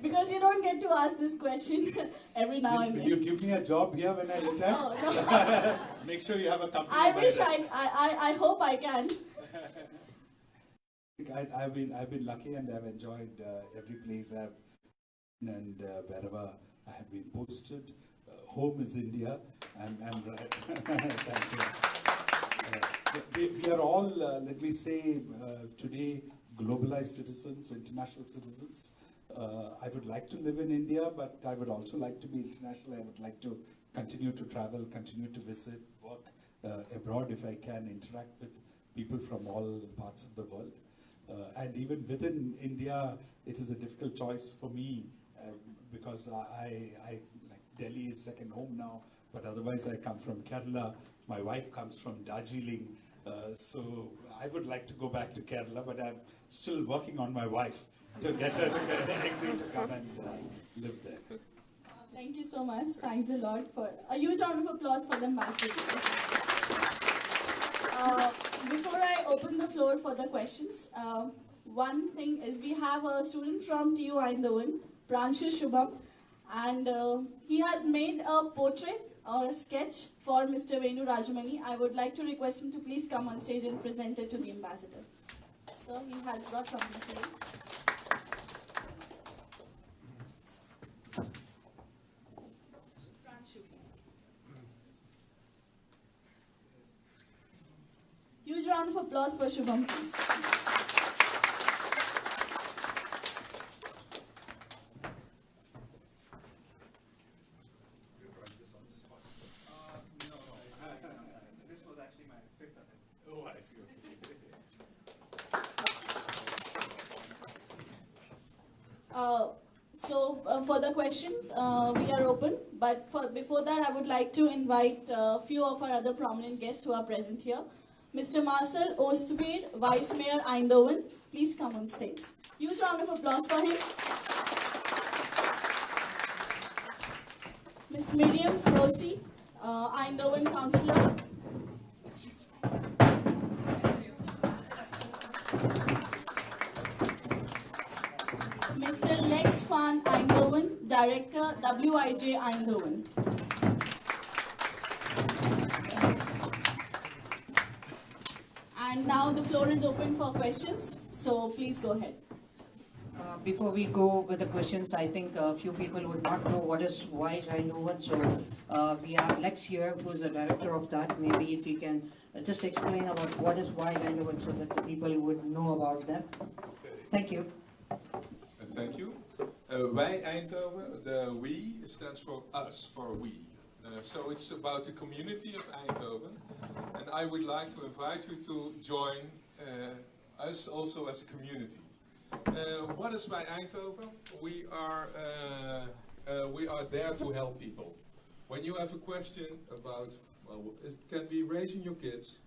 Because you don't get to ask this question every now and then. Will you give me a job here when I retire? Oh, no. Make sure you have a company. I wish I hope I can. I've been lucky and I've enjoyed every place I've been and wherever I have been posted. Home is India, and thank you. We are all, let me say, today globalized citizens, international citizens. I would like to live in India, but I would also like to be international. I would like to continue to travel, continue to visit, work abroad if I can, interact with people from all parts of the world. And even within India, it is a difficult choice for me because I like Delhi is second home now, but otherwise I come from Kerala. My wife comes from Darjeeling, so I would like to go back to Kerala, but I'm still working on my wife to get her to agree to come and live there. Thank you so much. Thanks a lot. For a huge round of applause for the ambassadors. Before I open the floor for the questions, one thing is we have a student from TU Eindhoven, Pranshu Shubham, and he has made a portrait or a sketch for Mr. Venu Rajamony. I would like to request him to please come on stage and present it to the ambassador. So he has brought something for you. Huge round of applause for Shubham, please. This was actually my fifth attempt. Oh, I see. For the questions, we are open. But before that, I would like to invite a few of our other prominent guests who are present here. Mr. Marcel Oosterveer, Vice Mayor Eindhoven, please come on stage. Huge round of applause for him. Ms. Miriam Frosi, Eindhoven Councilor. Mr. Lex van Eindhoven, Director, WIJ Eindhoven. And now the floor is open for questions, so please go ahead. Before we go with the questions, I think a few people would not know what is Eijndhoven. So we have Lex here, who is the director of that. Maybe if you can just explain about what is Eijndhoven so that the people would know about that. Thank you. Thank you. Wij Eindhoven, the we stands for us, for we. So it's about the community of Eindhoven. And I would like to invite you to join us also as a community. What is Wij Eindhoven? We are there to help people. When you have a question about, well, it can be raising your kids,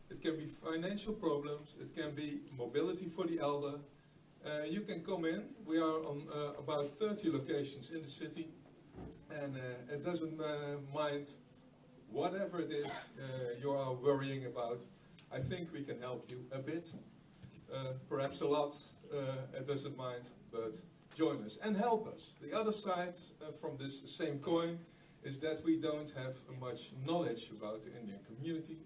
it can be financial problems, it can be mobility for the elder, you can come in. We are on about 30 locations in the city, and it doesn't mind whatever it is you are worrying about. I think we can help you a bit, perhaps a lot. It doesn't mind, but join us and help us. The other side from this same coin is that we don't have much knowledge about the Indian community.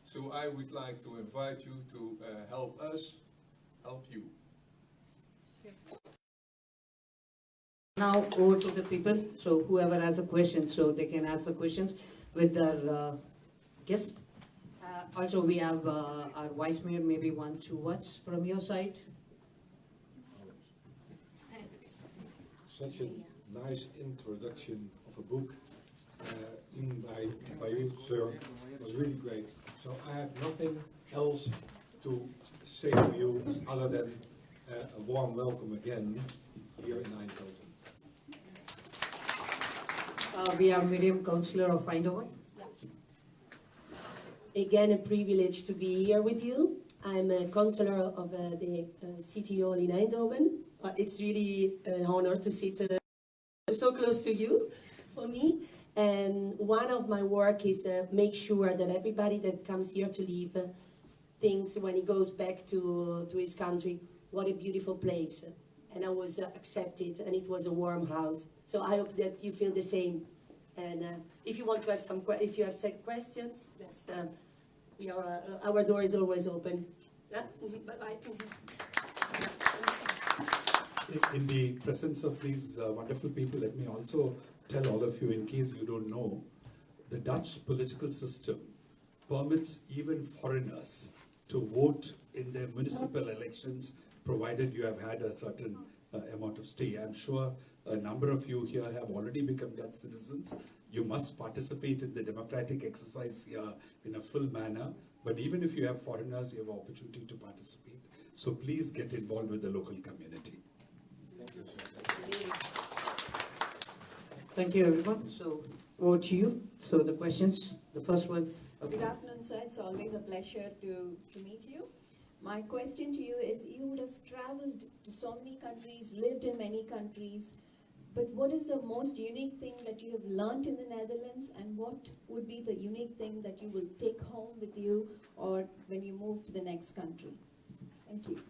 So I would like to invite you to help us help you. Now over to the people, so whoever has a question, so they can ask the questions with their guests. Also, we have our Vice Mayor, maybe 1-2 words from your side. Such a nice introduction of a book by you, sir, was really great. So I have nothing else to say to you other than a warm welcome again here in Eindhoven. We have Miriam, Councilor of Eindhoven. Again, a privilege to be here with you. I'm a councillor of the City Hall in Eindhoven. It's really an honor to sit so close to you for me. And one of my work is make sure that everybody that comes here to live thinks when he goes back to his country, what a beautiful place. And I was accepted, and it was a warm house. So I hope that you feel the same. And if you want to have if you have questions, just our door is always open. Yeah? Bye-bye. In the presence of these wonderful people, let me also tell all of you, in case you don't know, the Dutch political system permits even foreigners to vote in their municipal elections, provided you have had a certain amount of stay. I'm sure a number of you here have already become Dutch citizens. You must participate in the democratic exercise here in a full manner. But even if you have foreigners, you have opportunity to participate. So please get involved with the local community. Thank you, everyone. So over to you. So the questions, the first one. Okay. Good afternoon, sir. It's always a pleasure to meet you. My question to you is, you would have traveled to so many countries, lived in many countries, but what is the most unique thing that you have learned in the Netherlands, and what would be the unique thing that you will take home with you or when you move to the next country? Thank you.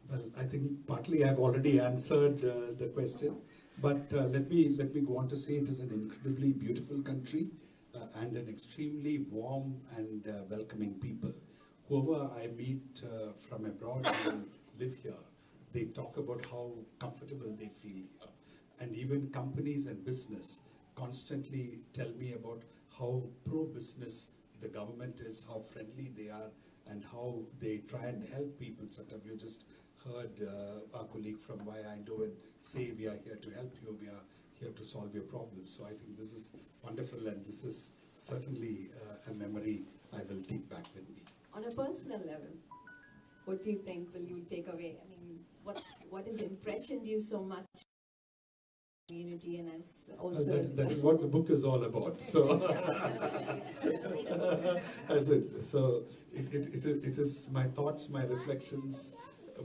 Well, I think partly I've already answered the question, but let me go on to say it is an incredibly beautiful country and an extremely warm and welcoming people. Whoever I meet from abroad and live here, they talk about how comfortable they feel here. And even companies and business constantly tell me about how pro-business the government is, how friendly they are, and how they try and help people. Sometimes you just heard our colleague from Eindhoven say, we are here to help you, we are here to solve your problems. So I think this is wonderful, and this is certainly a memory I will take back with me. On a personal level, what do you think will you take away? I mean, what has impressioned you so much? Community and as also that is what the book is all about. So, it is my thoughts, my reflections,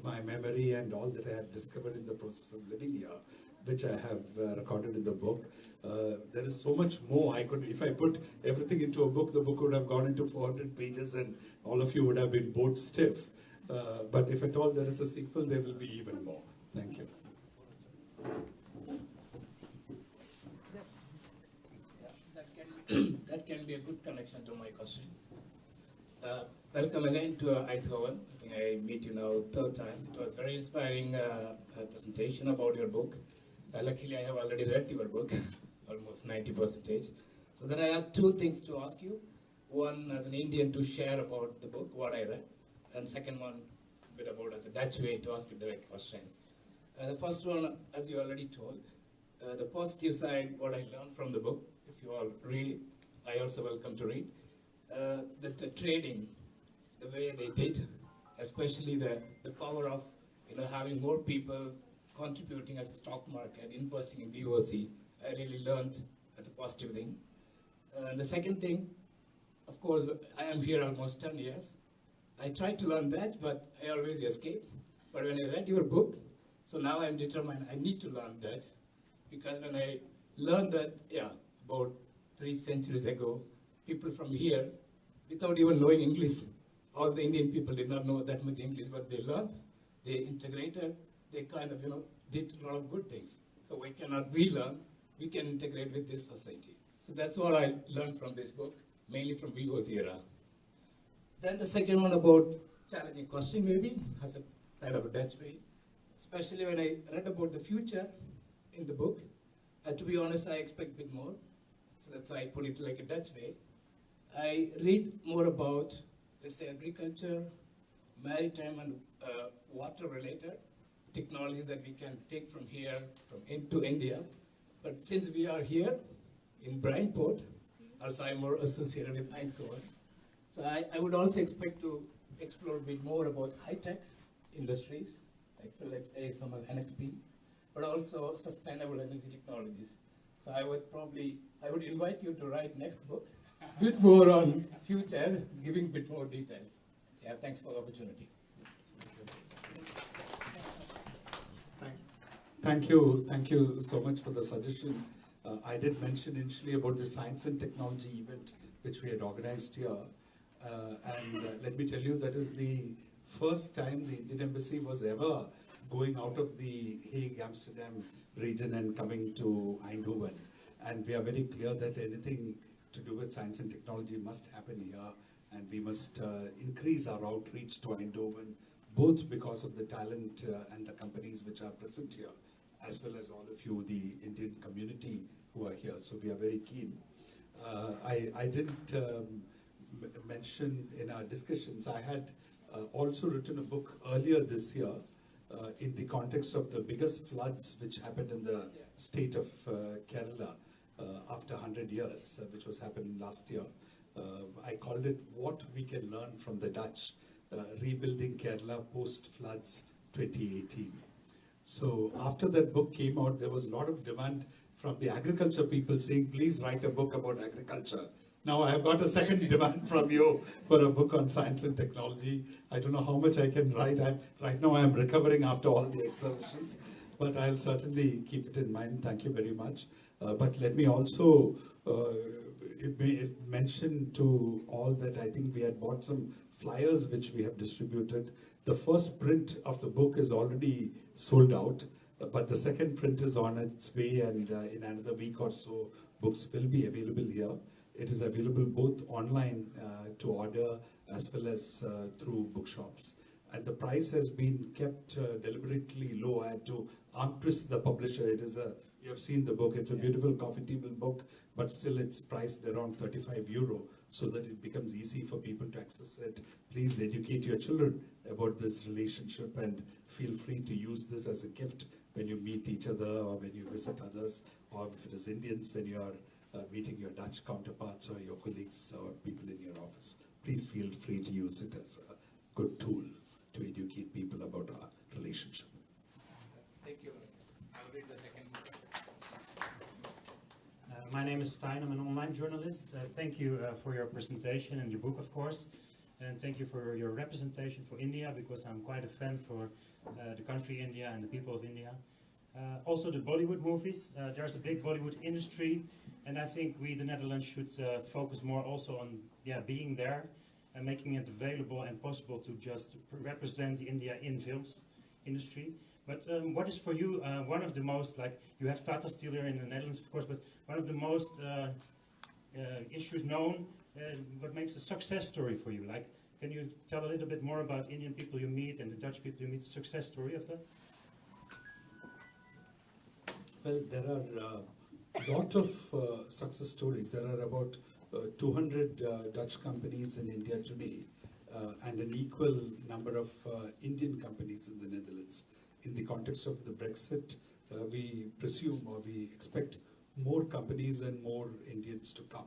my memory, and all that I have discovered in the process of living here, which I have recorded in the book. There is so much more I could, if I put everything into a book, the book would have gone into 400 pages and all of you would have been bored stiff. But if at all there is a sequel, there will be even more. Thank you. That can be a good connection to my question. Welcome again to Eindhoven. I think I meet you now third time. It was very inspiring presentation about your book. Luckily, I have already read your book, almost 90%. So then I have two things to ask you. One, as an Indian, to share about the book, what I read. And second one, a bit about as a Dutch way to ask a direct question. The first one, as you already told, the positive side, what I learned from the book, if you all read it, I also welcome to read, that the trading, the way they did, especially the power of having more people contributing as a stock market, investing in DOC, I really learned that's a positive thing. The second thing, of course, I am here almost 10 years. I tried to learn that, but I always escape. But when I read your book, so now I'm determined I need to learn that, because when I learned that, about 3 centuries ago, people from here, without even knowing English, all the Indian people did not know that much English, but they learned, they integrated, they kind of, did a lot of good things. So why cannot we learn? We can integrate with this society. So that's what I learned from this book, mainly from Vivo's era. Then the second one about challenging question, maybe, has a kind of a Dutch way. Especially when I read about the future in the book. To be honest, I expect a bit more. So that's why I put it like a Dutch way. I read more about, let's say, agriculture, maritime and water-related technologies that we can take from here to India. But since we are here in Brainport, also I'm more associated with Eindhoven, so I would also expect to explore a bit more about high-tech industries, like Philips, ASML, NXP, but also sustainable energy technologies. So I would invite you to write next book, a bit more on future, giving a bit more details. Yeah, thanks for the opportunity. Thank you so much for the suggestion. I did mention initially about the science and technology event which we had organized here. Let me tell you, that is the first time the Indian Embassy was ever going out of the Hague, Amsterdam region and coming to Eindhoven. And we are very clear that anything to do with science and technology must happen here, and we must increase our outreach to Eindhoven, both because of the talent and the companies which are present here, as well as all of you, the Indian community who are here. So we are very keen. I didn't mention in our discussions, I had also written a book earlier this year in the context of the biggest floods which happened in the state of Kerala after 100 years, which was happened last year. I called it What We Can Learn from the Dutch, Rebuilding Kerala Post-Floods 2018. So after that book came out, there was a lot of demand from the agriculture people saying, please write a book about agriculture. Now I have got a second demand from you for a book on science and technology. I don't know how much I can write. Right now I am recovering after all the exertions, but I'll certainly keep it in mind. Thank you very much. But let me also mention to all that I think we had bought some flyers which we have distributed. The first print of the book is already sold out, but the second print is on its way, and in another week or so, books will be available here. It is available both online to order as well as through bookshops. And the price has been kept deliberately low. I had to arm twist the publisher. It is you have seen the book, it's a beautiful coffee table book, but still it's priced around €35 so that it becomes easy for people to access it. Please educate your children about this relationship and feel free to use this as a gift when you meet each other or when you visit others, or if it is Indians, when you are meeting your Dutch counterparts or your colleagues or people in your office. Please feel free to use it as a good tool to educate people about our relationship. Thank you. I'll read the second book. My name is Stein. I'm an online journalist. Thank you for your presentation and your book, of course. And thank you for your representation for India, because I'm quite a fan for the country India and the people of India. Also the Bollywood movies. There's a big Bollywood industry, and I think we, the Netherlands, should focus more also on being there and making it available and possible to just represent India in films industry. But what is for you one of the most, like, you have Tata Steel here in the Netherlands, of course, but one of the most issues known, what makes a success story for you? Like, can you tell a little bit more about Indian people you meet and the Dutch people you meet, the success story of that? Well, there are a lot of success stories. There are about 200 Dutch companies in India today, and an equal number of Indian companies in the Netherlands. In the context of the Brexit, we presume or we expect more companies and more Indians to come.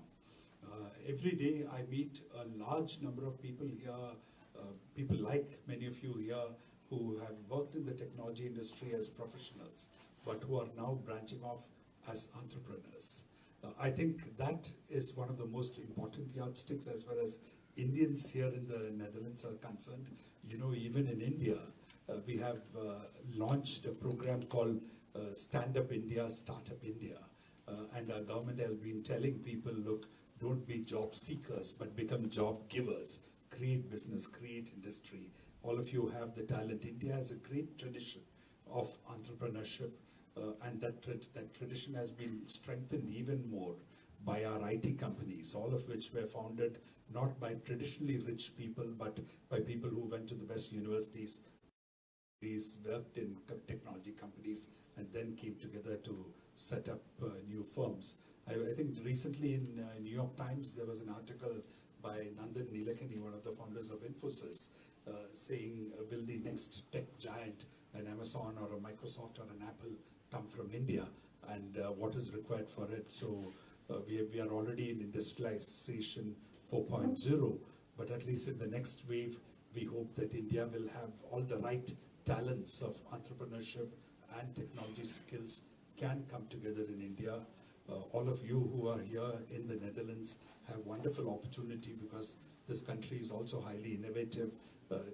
Every day I meet a large number of people here, people like many of you here, who have worked in the technology industry as professionals, but who are now branching off as entrepreneurs. I think that is one of the most important yardsticks as far as Indians here in the Netherlands are concerned. You know, even in India, we have launched a program called Stand Up India, Startup India. And our government has been telling people, look, don't be job seekers, but become job givers. Create business, create industry. All of you have the talent. India has a great tradition of entrepreneurship, and that tradition has been strengthened even more by our IT companies, all of which were founded not by traditionally rich people, but by people who went to the best universities, worked in technology companies, and then came together to set up new firms. I think recently in New York Times, there was an article by Nandan Nilekani, one of the founders of Infosys, saying, will the next tech giant, an Amazon or a Microsoft or an Apple, come from India, and what is required for it? So we are already in industrialization 4.0, but at least in the next wave, we hope that India will have all the right talents of entrepreneurship and technology skills can come together in India. All of you who are here in the Netherlands have wonderful opportunity because this country is also highly innovative.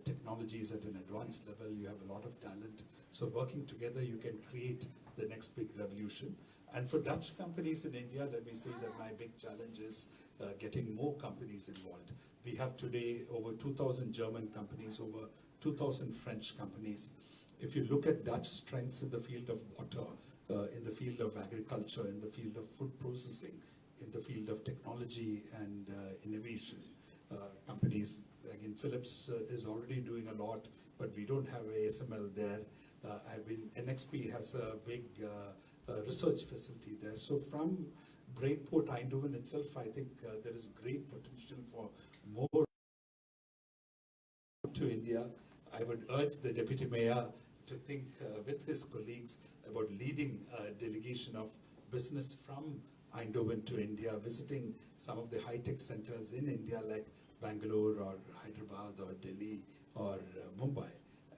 Technology is at an advanced level. You have a lot of talent. So working together, you can create the next big revolution. And for Dutch companies in India, let me say that my big challenge is getting more companies involved. We have today over 2,000 German companies, over 2,000 French companies. If you look at Dutch strengths in the field of water, in the field of agriculture, in the field of food processing, in the field of technology and innovation, companies, again, Philips is already doing a lot, but we don't have ASML there. NXP has a big research facility there. So from Brainport Eindhoven itself, I think there is great potential for more to India. I would urge the Deputy Mayor to think with his colleagues about leading a delegation of business from Eindhoven to India, visiting some of the high-tech centers in India like Bangalore or Hyderabad or Delhi or Mumbai,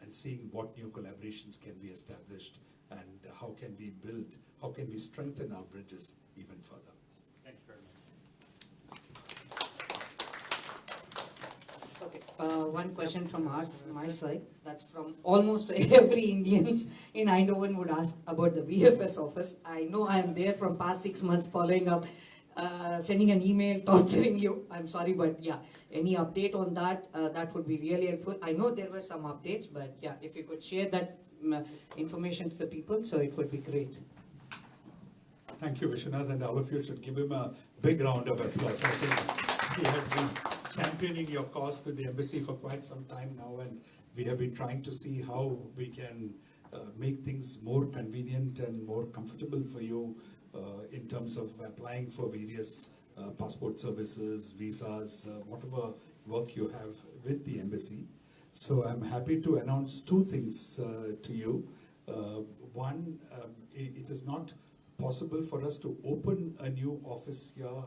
and seeing what new collaborations can be established and how can we build, how can we strengthen our bridges even further. Thank you very much. Okay, one question from my side. That's from almost every Indians in Eindhoven would ask about the VFS office. I know I am there from past 6 months following up, sending an email, torturing you. I'm sorry, but yeah, any update on that, that would be really helpful. I know there were some updates, but yeah, if you could share that information to the people, so it would be great. Thank you, Vishwanath, and all of you should give him a big round of applause. I think he has been championing your cause with the embassy for quite some time now, and we have been trying to see how we can make things more convenient and more comfortable for you in terms of applying for various passport services, visas, whatever work you have with the embassy. So I'm happy to announce two things to you. One, it is not possible for us to open a new office here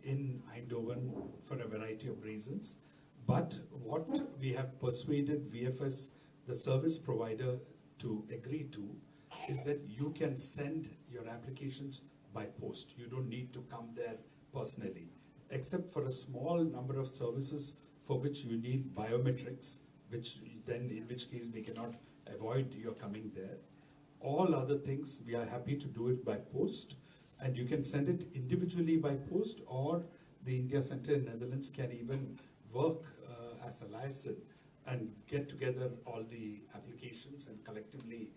in Eindhoven for a variety of reasons. But what we have persuaded VFS, the service provider, to agree to is that you can send your applications by post. You don't need to come there personally, except for a small number of services for which you need biometrics, which then in which case we cannot avoid your coming there. All other things, we are happy to do it by post, and you can send it individually by post, or the India Center in Netherlands can even work as a liaison and get together all the applications and collectively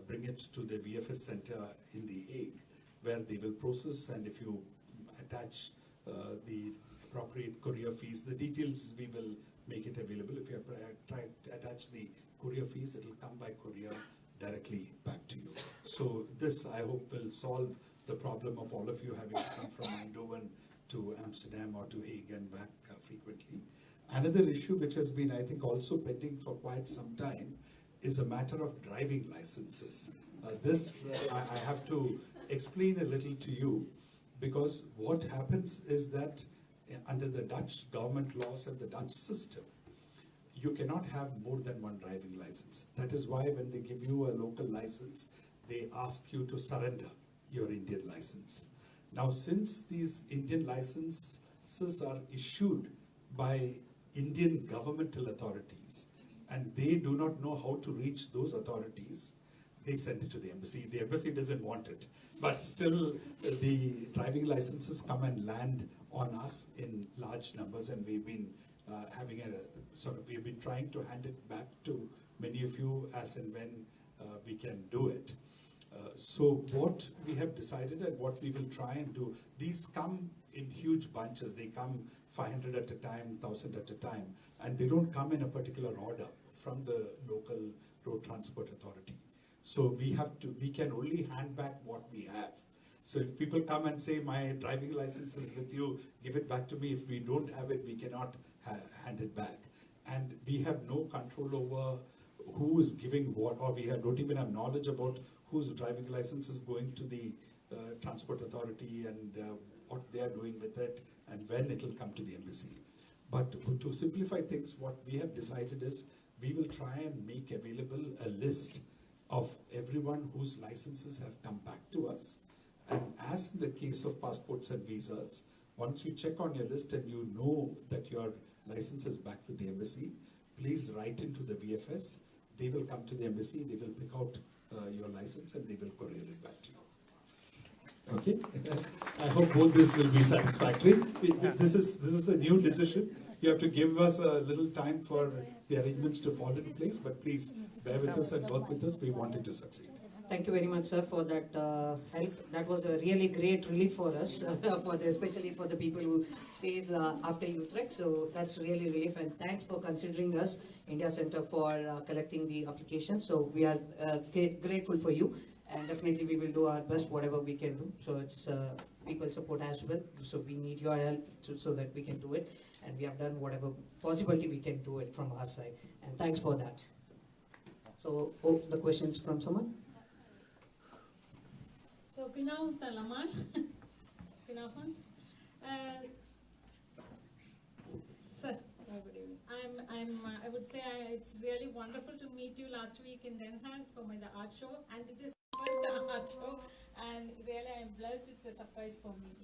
bring it to the VFS Center in The Hague, where they will process, and if you attach the appropriate courier fees, the details we will make it available. If you attach the courier fees, it will come by courier directly back to you. So this, I hope, will solve the problem of all of you having to come from Eindhoven to Amsterdam or to Hague and back frequently. Another issue which has been, I think, also pending for quite some time is a matter of driving licenses. I have to explain a little to you, because what happens is that under the Dutch government laws and the Dutch system, you cannot have more than one driving license. That is why when they give you a local license, they ask you to surrender your Indian license. Now, since these Indian licenses are issued by Indian governmental authorities, and they do not know how to reach those authorities, they send it to the embassy. The embassy doesn't want it, but still the driving licenses come and land on us in large numbers, and we've been having we've been trying to hand it back to many of you as and when we can do it. So what we have decided and what we will try and do, these come in huge bunches. They come 500 at a time, 1,000 at a time, and they don't come in a particular order from the local road transport authority. So we can only hand back what we have. So if people come and say, my driving license is with you, give it back to me. If we don't have it, we cannot hand it back. And we have no control over who is giving what, or don't even have knowledge about whose driving license is going to the transport authority and what they are doing with it and when it will come to the embassy. But to simplify things, what we have decided is we will try and make available a list of everyone whose licenses have come back to us. And as in the case of passports and visas, once you check on your list and you know that your license is back with the embassy, please write into the VFS. They will come to the embassy, they will pick out your license and they will courier it back to you. Okay? I hope both this will be satisfactory. This is a new decision. You have to give us a little time for the arrangements to fall into place, but please bear with us and work with us. We want it to succeed. Thank you very much, sir, for that help. That was a really great relief for us, especially for the people who stays after Utrecht. So that's really relief, and thanks for considering us, India Center, for collecting the application. So we are grateful for you, and definitely we will do our best, whatever we can do. So it's people support as well. So we need your help so that we can do it, and we have done whatever possibility we can do it from our side. And thanks for that. So the questions from someone. So, goedenavond allemaal. Goedenavond. Sir, good evening. I would say it's really wonderful to meet you last week in Den Haag for the art show, and it is my first art show, and really I am blessed. It's a surprise for me.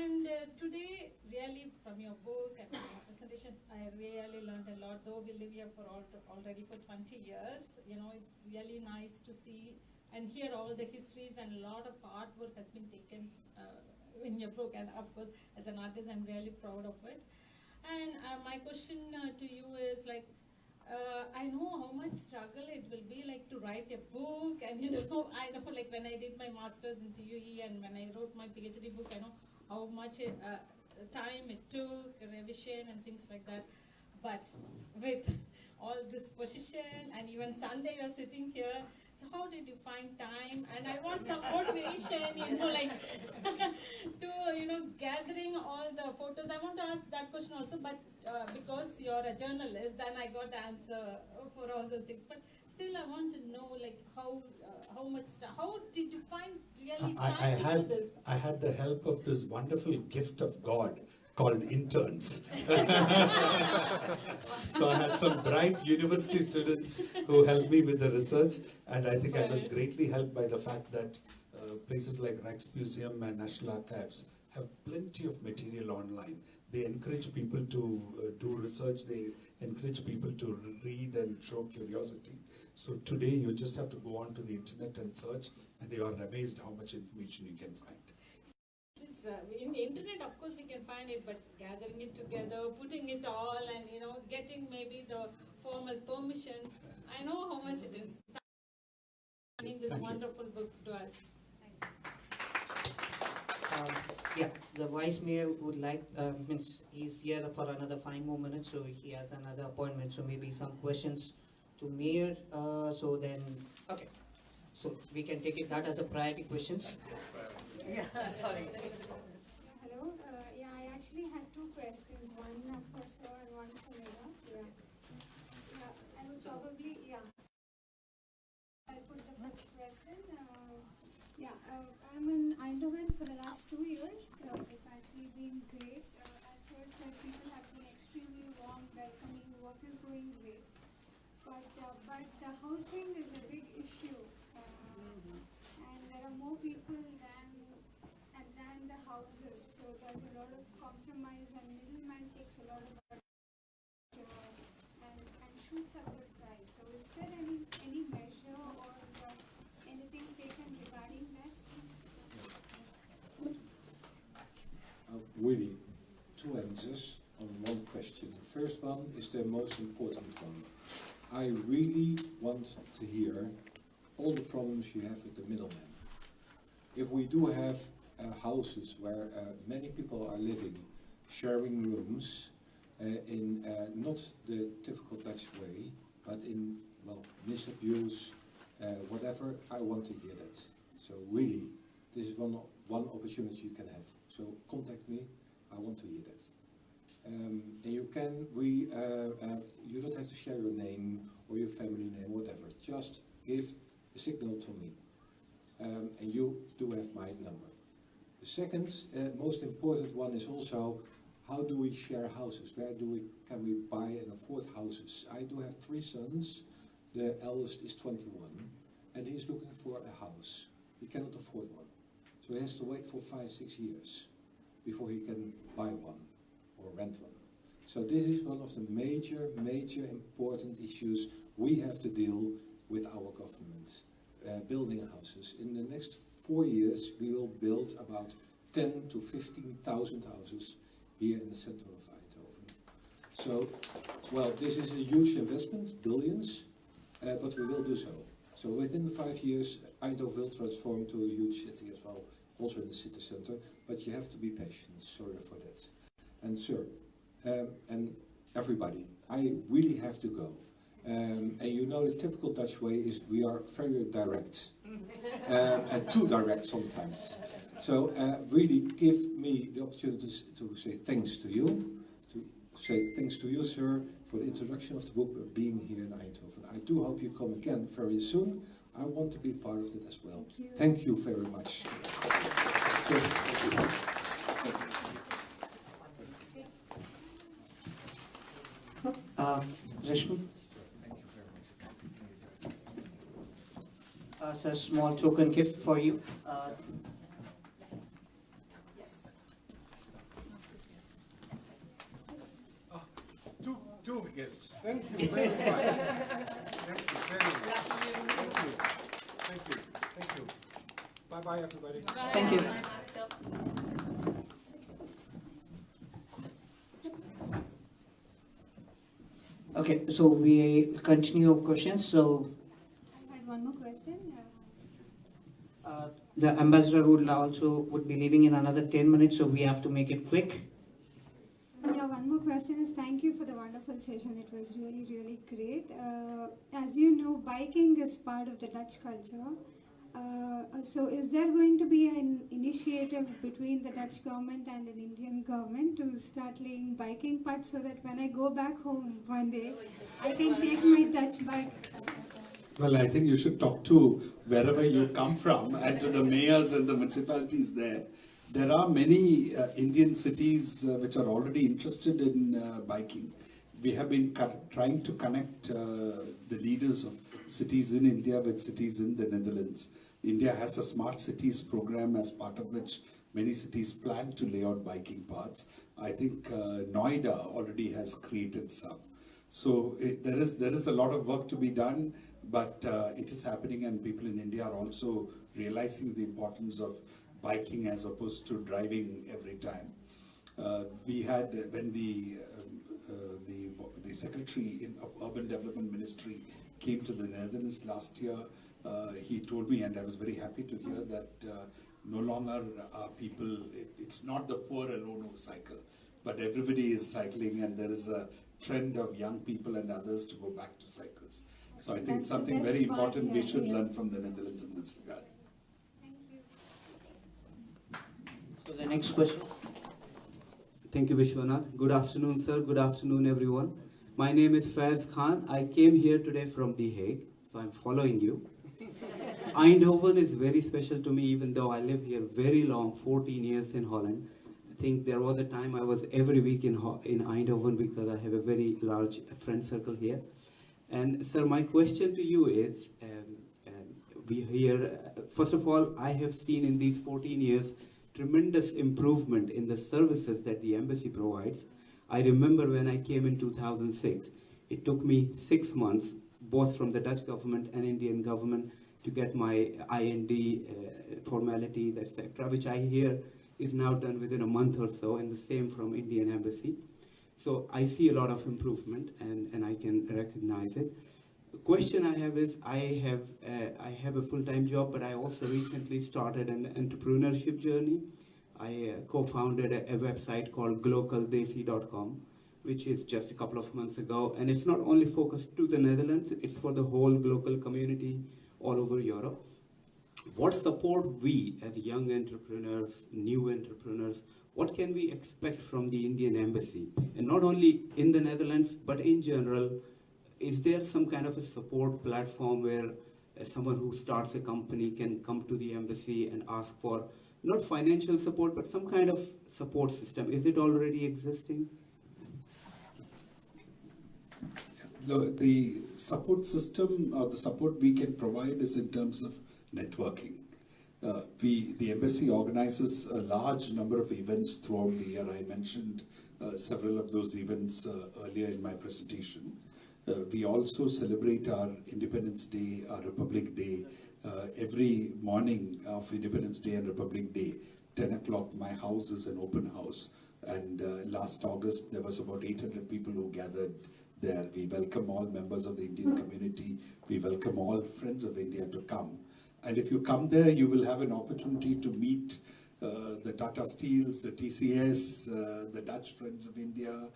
And today, really, from your book and from your presentation, I really learned a lot. Though we live here for already for 20 years, it's really nice to see and hear all the histories, and a lot of artwork has been taken in your book, and of course as an artist I'm really proud of it. And my question to you is I know how much struggle it will be to write a book, and I know when I did my master's in TUE and when I wrote my PhD book, I know how much time it took, revision and things like that. But with all this position, and even Sunday you're sitting here, so how did you find time? And I want some motivation, to, gathering all the photos. I want to ask that question also, but because you're a journalist, then I got the answer for all those things. But still, I want to know, how did you find really time to do this? I had the help of this wonderful gift of God called interns. So I had some bright university students who helped me with the research, and I think I was greatly helped by the fact that places like Rijksmuseum and National Archives have plenty of material online. They encourage people to do research, they encourage people to read and show curiosity. So today you just have to go onto the internet and search, and you are amazed how much information you can find. In the internet, of course, we can find it, but gathering it together, putting it all, and getting maybe the formal permissions. I know how much it is. Sending this wonderful book to us. Yeah, the Vice Mayor would like, he's here for another 5 more minutes, so he has another appointment. So maybe some questions to Mayor. So then, okay. So we can take that as a priority questions. Yeah, sorry. Hello. I actually had 2 questions. One for Sir and one for Miriam. I would probably, I'll put the first question. I'm in Eindhoven for the last 2 years. It's actually been great. As Sir said, people have been extremely warm, welcoming. Work is going great. But the housing is a big issue. And there are more people than the houses, so there's a lot of compromise, and middleman takes a lot of and shoots a good price. So is there any measure or anything taken regarding that? Really, 2 answers on one question. The first one is the most important one. I really want to hear all the problems you have with the middleman. If we do have houses where many people are living, sharing rooms, in not the typical Dutch way, but in, well, misabuse, whatever, I want to hear that. So really, this is one opportunity you can have. So contact me, I want to hear that. And you can, you don't have to share your name or your family name, whatever. Just give a signal to me. And you do have my number. The second, most important one is also, how do we share houses? Where can we buy and afford houses? I do have 3 sons. The eldest is 21, and he's looking for a house. He cannot afford one. So he has to wait for 5-6 years before he can buy one or rent one. So this is one of the major important issues we have to deal with our government. Building houses. In the next 4 years, we will build about 10 to 15,000 houses here in the center of Eindhoven. So, well, this is a huge investment, billions, but we will do so. So within 5 years, Eindhoven will transform to a huge city as well, also in the city center, but you have to be patient, sorry for that. And sir, and everybody, I really have to go. And you know the typical Dutch way is we are very direct, and too direct sometimes. So really give me the opportunity to say thanks to you, sir, for the introduction of the book, being here in Eindhoven. I do hope you come again very soon. I want to be part of it as well. Thank you very much. Rashmi? As a small token gift for you. Yes. Two gifts. Thank you very much. Thank you very much. Thank you. Bye bye everybody. Bye. Thank you. Bye, Marcel. Okay, so we continue questions. So I had one more question. the ambassador would be leaving in another 10 minutes, so we have to make it quick. Yeah, one more question is thank you for the wonderful session. It was really, really great. As you know, biking is part of the Dutch culture. So is there going to be an initiative between the Dutch government and an Indian government to start laying biking paths so that when I go back home one day, I can take my Dutch bike? Well, I think you should talk to wherever you come from and to the mayors and the municipalities there. There are many Indian cities which are already interested in biking. We have been trying to connect the leaders of cities in India with cities in the Netherlands. India has a smart cities program, as part of which many cities plan to lay out biking paths. I think Noida already has created some. So there is a lot of work to be done, but it is happening, and people in India are also realizing the importance of biking as opposed to driving every time. We had, when the Secretary of Urban Development Ministry came to the Netherlands last year, he told me, and I was very happy to hear that no longer are people, it's not the poor alone who cycle, but everybody is cycling, and there is a trend of young people and others to go back to cycles. So I think it's something very important we should learn from the Netherlands in this regard. So the next question. Thank you, Vishwanath. Good afternoon, sir. Good afternoon, everyone. My name is Faiz Khan. I came here today from The Hague, so I'm following you. Eindhoven is very special to me, even though I live here very long, 14 years in Holland. I think there was a time I was every week in Eindhoven because I have a very large friend circle here. And sir, my question to you is, we hear, first of all, I have seen in these 14 years tremendous improvement in the services that the embassy provides. I remember when I came in 2006, it took me 6 months, both from the Dutch government and Indian government, to get my IND formalities, etc., which I hear is now done within a month or so, and the same from Indian embassy. So I see a lot of improvement, and I can recognize it. The question I have is, I have a full-time job, but I also recently started an entrepreneurship journey. I co-founded a website called glocaldesi.com, which is just a couple of months ago, and it's not only focused to the Netherlands, it's for the whole local community all over Europe. What support we as young entrepreneurs, new entrepreneurs, what can we expect from the Indian Embassy? And not only in the Netherlands, but in general, is there some kind of a support platform where someone who starts a company can come to the embassy and ask for not financial support, but some kind of support system? Is it already existing? The support system or the support we can provide is in terms of networking. The embassy organizes a large number of events throughout the year. I mentioned several of those events earlier in my presentation. We also celebrate our Independence Day, our Republic Day, every morning of Independence Day and Republic Day. 10 o'clock, my house is an open house. And last August, there was about 800 people who gathered there. We welcome all members of the Indian community. We welcome all friends of India to come. And if you come there, you will have an opportunity to meet the Tata Steels, the TCS, the Dutch Friends of India,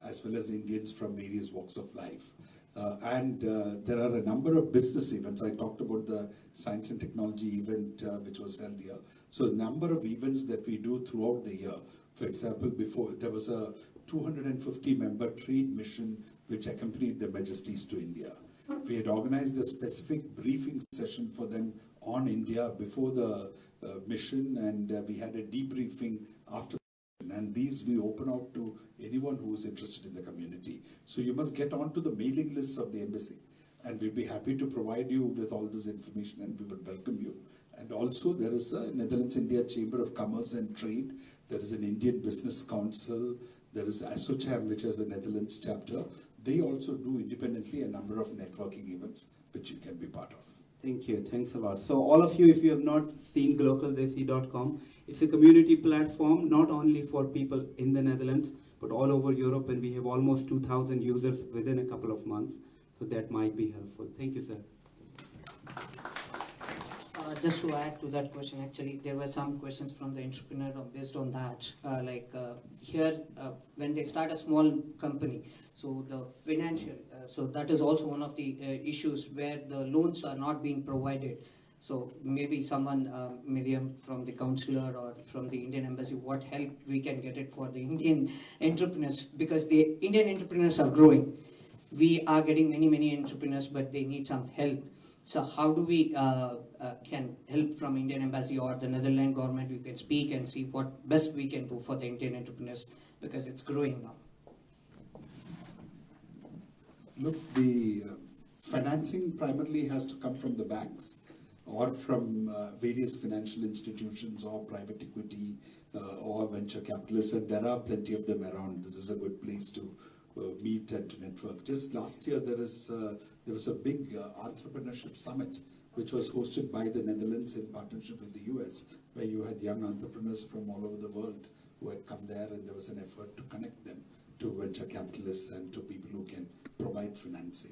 as well as Indians from various walks of life. And there are a number of business events. I talked about the science and technology event which was held here. So a number of events that we do throughout the year. For example, before there was a 250-member trade mission which accompanied the Majesties to India. We had organized a specific briefing session for them on India before the mission, and we had a debriefing after. And these we open out to anyone who is interested in the community. So you must get onto the mailing lists of the embassy, and we'll be happy to provide you with all this information, and we would welcome you. And also there is a Netherlands-India Chamber of Commerce and Trade, there is an Indian Business Council, there is ASSOCHAM, which is the Netherlands chapter. They also do independently a number of networking events, which you can be part of. Thank you, thanks a lot. So all of you, if you have not seen glocaldesi.com, it's a community platform not only for people in the Netherlands, but all over Europe, and we have almost 2,000 users within a couple of months. So that might be helpful. Thank you, sir. Just to add to that question, actually, there were some questions from the entrepreneur based on that. Here, when they start a small company, so the financial, so that is also one of the issues where the loans are not being provided. So maybe someone, Miriam from the Councilor or from the Indian Embassy, what help we can get it for the Indian entrepreneurs, because the Indian entrepreneurs are growing. We are getting many entrepreneurs, but they need some help. So how do we can help from Indian Embassy or the Netherlands government? We can speak and see what best we can do for the Indian entrepreneurs, because it's growing now. Look, the financing primarily has to come from the banks or from various financial institutions or private equity or venture capitalists, and there are plenty of them around. This is a good place to meet and to network. Just last year there was a big entrepreneurship summit which was hosted by the Netherlands in partnership with the US, where you had young entrepreneurs from all over the world who had come there, and there was an effort to connect them to venture capitalists and to people who can provide financing.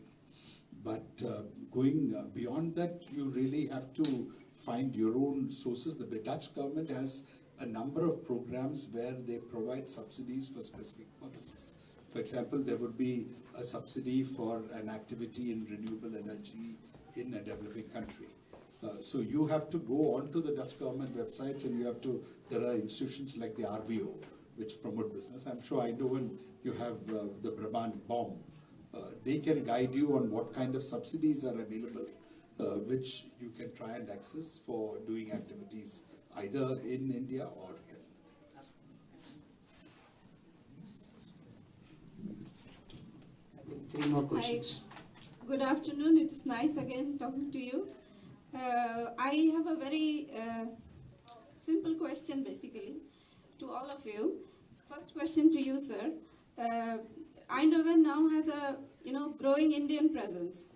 But going beyond that, you really have to find your own sources. The Dutch government has a number of programs where they provide subsidies for specific purposes. For example, there would be a subsidy for an activity in renewable energy in a developing country. So you have to go onto the Dutch government websites, and there are institutions like the RVO which promote business. I'm sure Eindhoven, you have the Brabant BOM. They can guide you on what kind of subsidies are available, which you can try and access for doing activities either in India or here. Three more questions. Hi. Good afternoon. It is nice again talking to you. I have a very simple question, basically, to all of you. First question to you, sir. Eindhoven now has a growing Indian presence,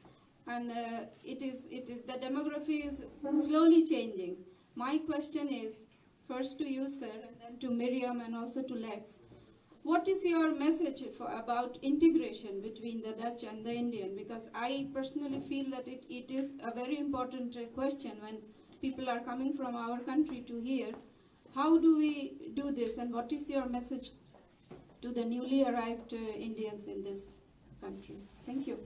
and the demography is slowly changing. My question is first to you, sir, and then to Miriam and also to Lex. what is your message about integration between the Dutch and the Indian? Because I personally feel that it is a very important question when people are coming from our country to here. How do we do this, and what is your message to the newly arrived Indians in this country? Thank you.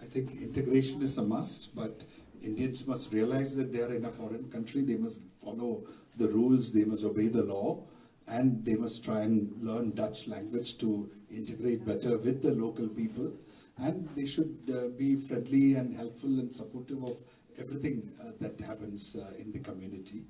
I think integration is a must, but Indians must realize that they are in a foreign country. They must follow the rules, they must obey the law, and they must try and learn Dutch language to integrate better with the local people. And they should be friendly and helpful and supportive of everything that happens in the community.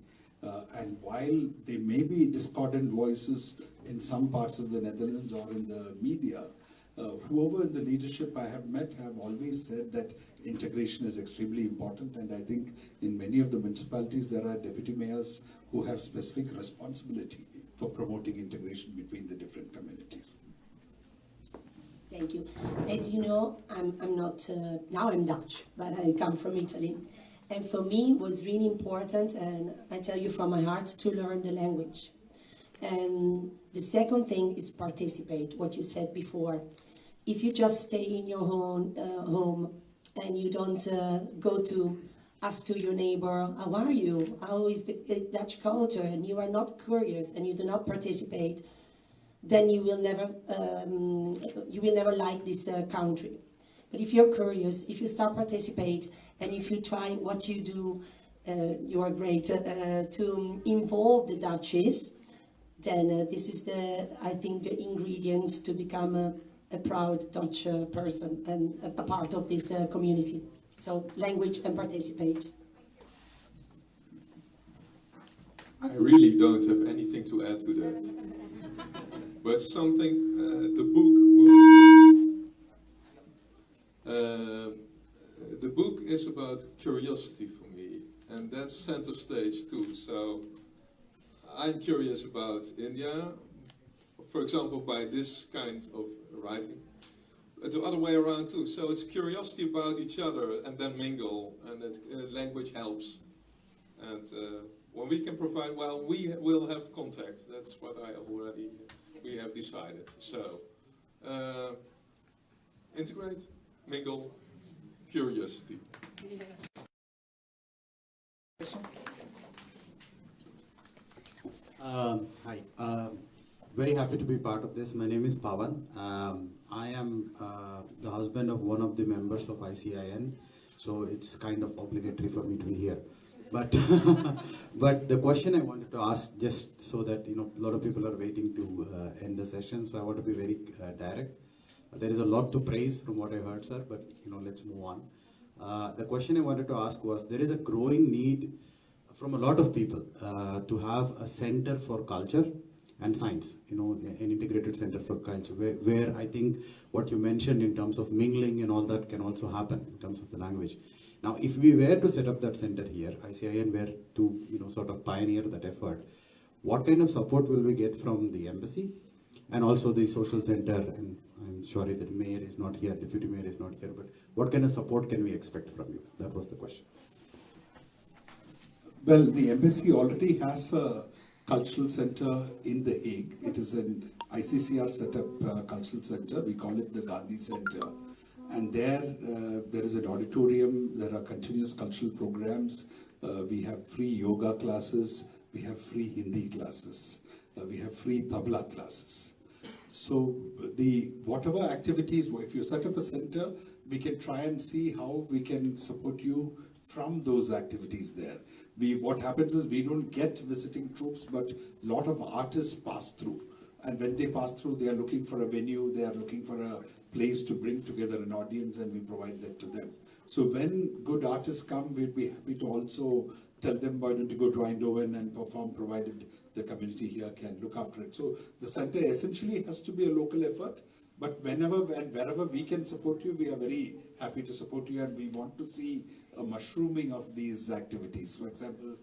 And while there may be discordant voices in some parts of the Netherlands or in the media, whoever in the leadership I have met have always said that integration is extremely important, and I think in many of the municipalities there are deputy mayors who have specific responsibility for promoting integration between the different communities. Thank you. As you know, I'm not, now I'm Dutch, but I come from Italy. And for me it was really important, and I tell you from my heart, to learn the language. And the second thing is participate, what you said before. If you just stay in your home and you don't go to ask to your neighbor, how are you? How is the Dutch culture? And you are not curious and you do not participate, then you will never like this country. But if you're curious, if you start participate, and if you try what you do, you are great to involve the Dutchies, then this is I think the ingredients to become a proud Dutch person and a part of this community. So language and participate. I really don't have anything to add to that. But something, the book is about curiosity for me, and that's center stage too. So I'm curious about India, for example, by this kind of writing. But the other way around too. So it's curiosity about each other and then mingle, and that language helps. And when we can provide, well, we will have contact. That's what we have decided. So integrate, mingle, curiosity. Hi, very happy to be part of this. My name is Pawan. I am the husband of one of the members of ICIN, so it's kind of obligatory for me to be here. But but the question I wanted to ask, just so that a lot of people are waiting to end the session, so I want to be very direct. There is a lot to praise from what I heard, sir, but let's move on. The question I wanted to ask was, there is a growing need from a lot of people to have a center for culture and science, an integrated center for culture, where I think what you mentioned in terms of mingling and all that can also happen in terms of the language. Now, if we were to set up that center here, ICIN were to sort of pioneer that effort, what kind of support will we get from the embassy and also the social center? And I'm sorry that mayor is not here, deputy mayor is not here, but what kind of support can we expect from you? That was the question. Well, the embassy already has a cultural center in The Hague. It is an ICCR set up cultural center. We call it the Gandhi Center. And there is an auditorium, there are continuous cultural programs, we have free yoga classes, we have free Hindi classes, we have free tabla classes. So whatever activities, if you set up a center, we can try and see how we can support you from those activities there. What happens is we don't get visiting troops, but a lot of artists pass through. And when they pass through, they are looking for a venue, they are looking for a place to bring together an audience, and we provide that to them. So when good artists come, we'd be happy to also tell them why don't you go to Eindhoven and perform, provided the community here can look after it. So the center essentially has to be a local effort, But whenever and wherever we can support you, we are very happy to support you, and we want to see a mushrooming of these activities. For example,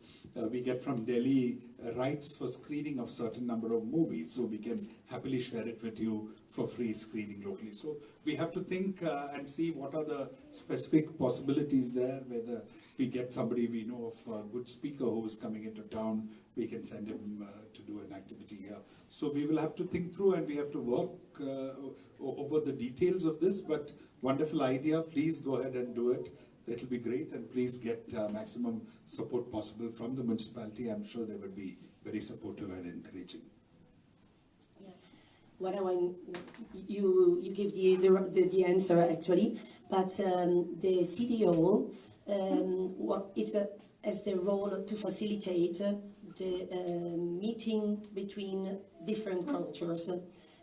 we get from Delhi rights for screening of certain number of movies, so we can happily share it with you for free screening locally. So we have to think and see what are the specific possibilities there, whether we get somebody we know of a good speaker who is coming into town, we can send him to do an activity here. So we will have to think through, and we have to work over the details of this, but wonderful idea. Please go ahead and do it. It'll be great, and please get maximum support possible from the municipality. I'm sure they will be very supportive and encouraging. Yeah. What I want, you give the answer actually, but the CTO has the role to facilitate the meeting between different cultures.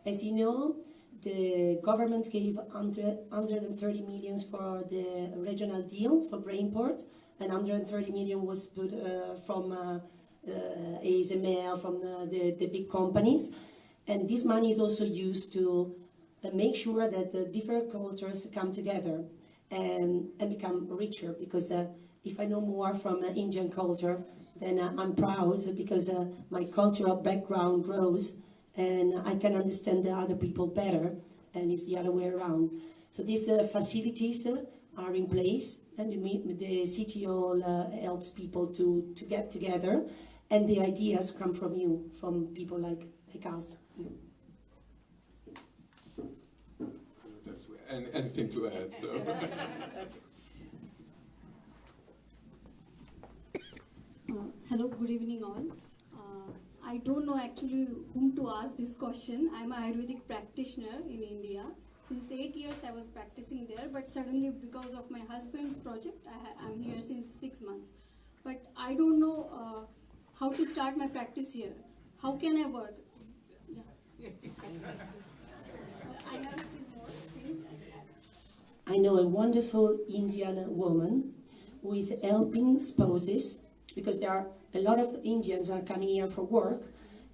As you know, the government gave 130 million for the regional deal for Brainport, and 130 million was put from ASML, from the big companies. And this money is also used to make sure that the different cultures come together and become richer, because if I know more from Indian culture, then I'm proud, because my cultural background grows and I can understand the other people better, and it's the other way around. So these facilities are in place, and the CTO helps people to get together, and the ideas come from you, from people like us. And anything to add? So. Hello, good evening all. I don't know actually whom to ask this question. I'm an Ayurvedic practitioner in India. Since 8 years I was practicing there, but suddenly because of my husband's project, I'm here since 6 months. But I don't know how to start my practice here. How can I work? Yeah. I have still more things. I know a wonderful Indian woman who is helping spouses, because there are a lot of Indians are coming here for work,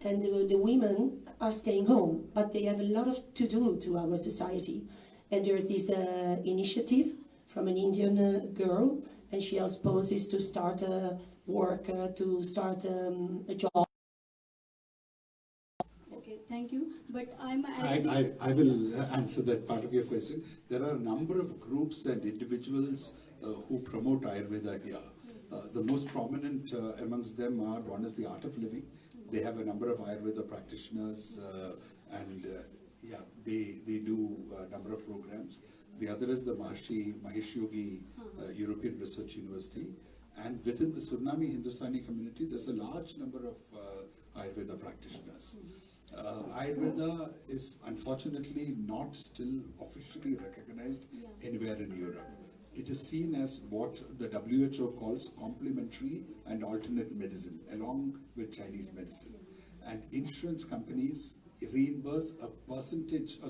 and the women are staying home, but they have a lot of to do to our society. And there's this initiative from an Indian girl, and she helps spouses to start work, to start a job. Okay, thank you. But I will answer that part of your question. There are a number of groups and individuals who promote Ayurveda here. The most prominent amongst them are, one is the Art of Living. They have a number of Ayurveda practitioners, and yeah, they do a number of programs. The other is the Mahesh Yogi European Research University. And within the Suriname Hindustani community, there's a large number of Ayurveda practitioners. Ayurveda is unfortunately not still officially recognized anywhere in Europe. It is seen as what the WHO calls complementary and alternate medicine, along with Chinese medicine. And insurance companies reimburse a percentage, a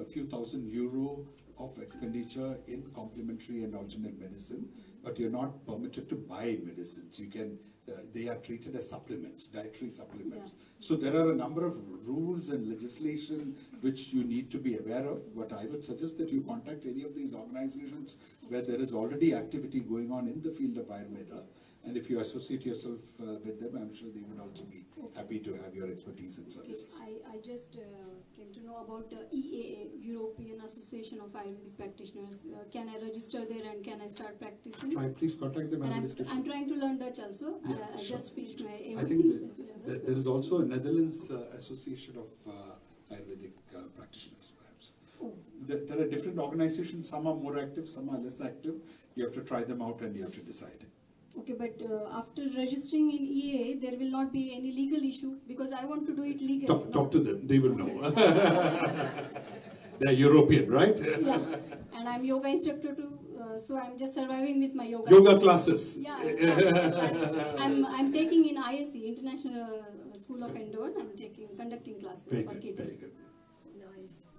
few thousand euro of expenditure in complementary and alternate medicine, but you're not permitted to buy medicines. You can, they are treated as supplements, dietary supplements. Yeah. So there are a number of rules and legislation which you need to be aware of, but I would suggest that you contact any of these organizations where there is already activity going on in the field of Ayurveda. And if you associate yourself with them, I'm sure they would also be happy to have your expertise and services. Okay. I just came to know about EAA, European Association of Ayurvedic Practitioners. Can I register there and can I start practicing? Please contact them. I'm trying to learn Dutch also. Yeah, I just finished my A1. I think there is also a Netherlands Association of Ayurvedic practitioners, perhaps. Oh. There are different organizations. Some are more active, some are less active. You have to try them out and you have to decide. Okay, but after registering in EA, there will not be any legal issue, because I want to do it legally. Talk to them, they will know. They're European, right? Yeah, and I'm yoga instructor too, so I'm just surviving with my yoga. Yoga classes. Yeah, I'm taking in ISC, International School of Eindhoven. I'm conducting classes for kids. Very good. Nice.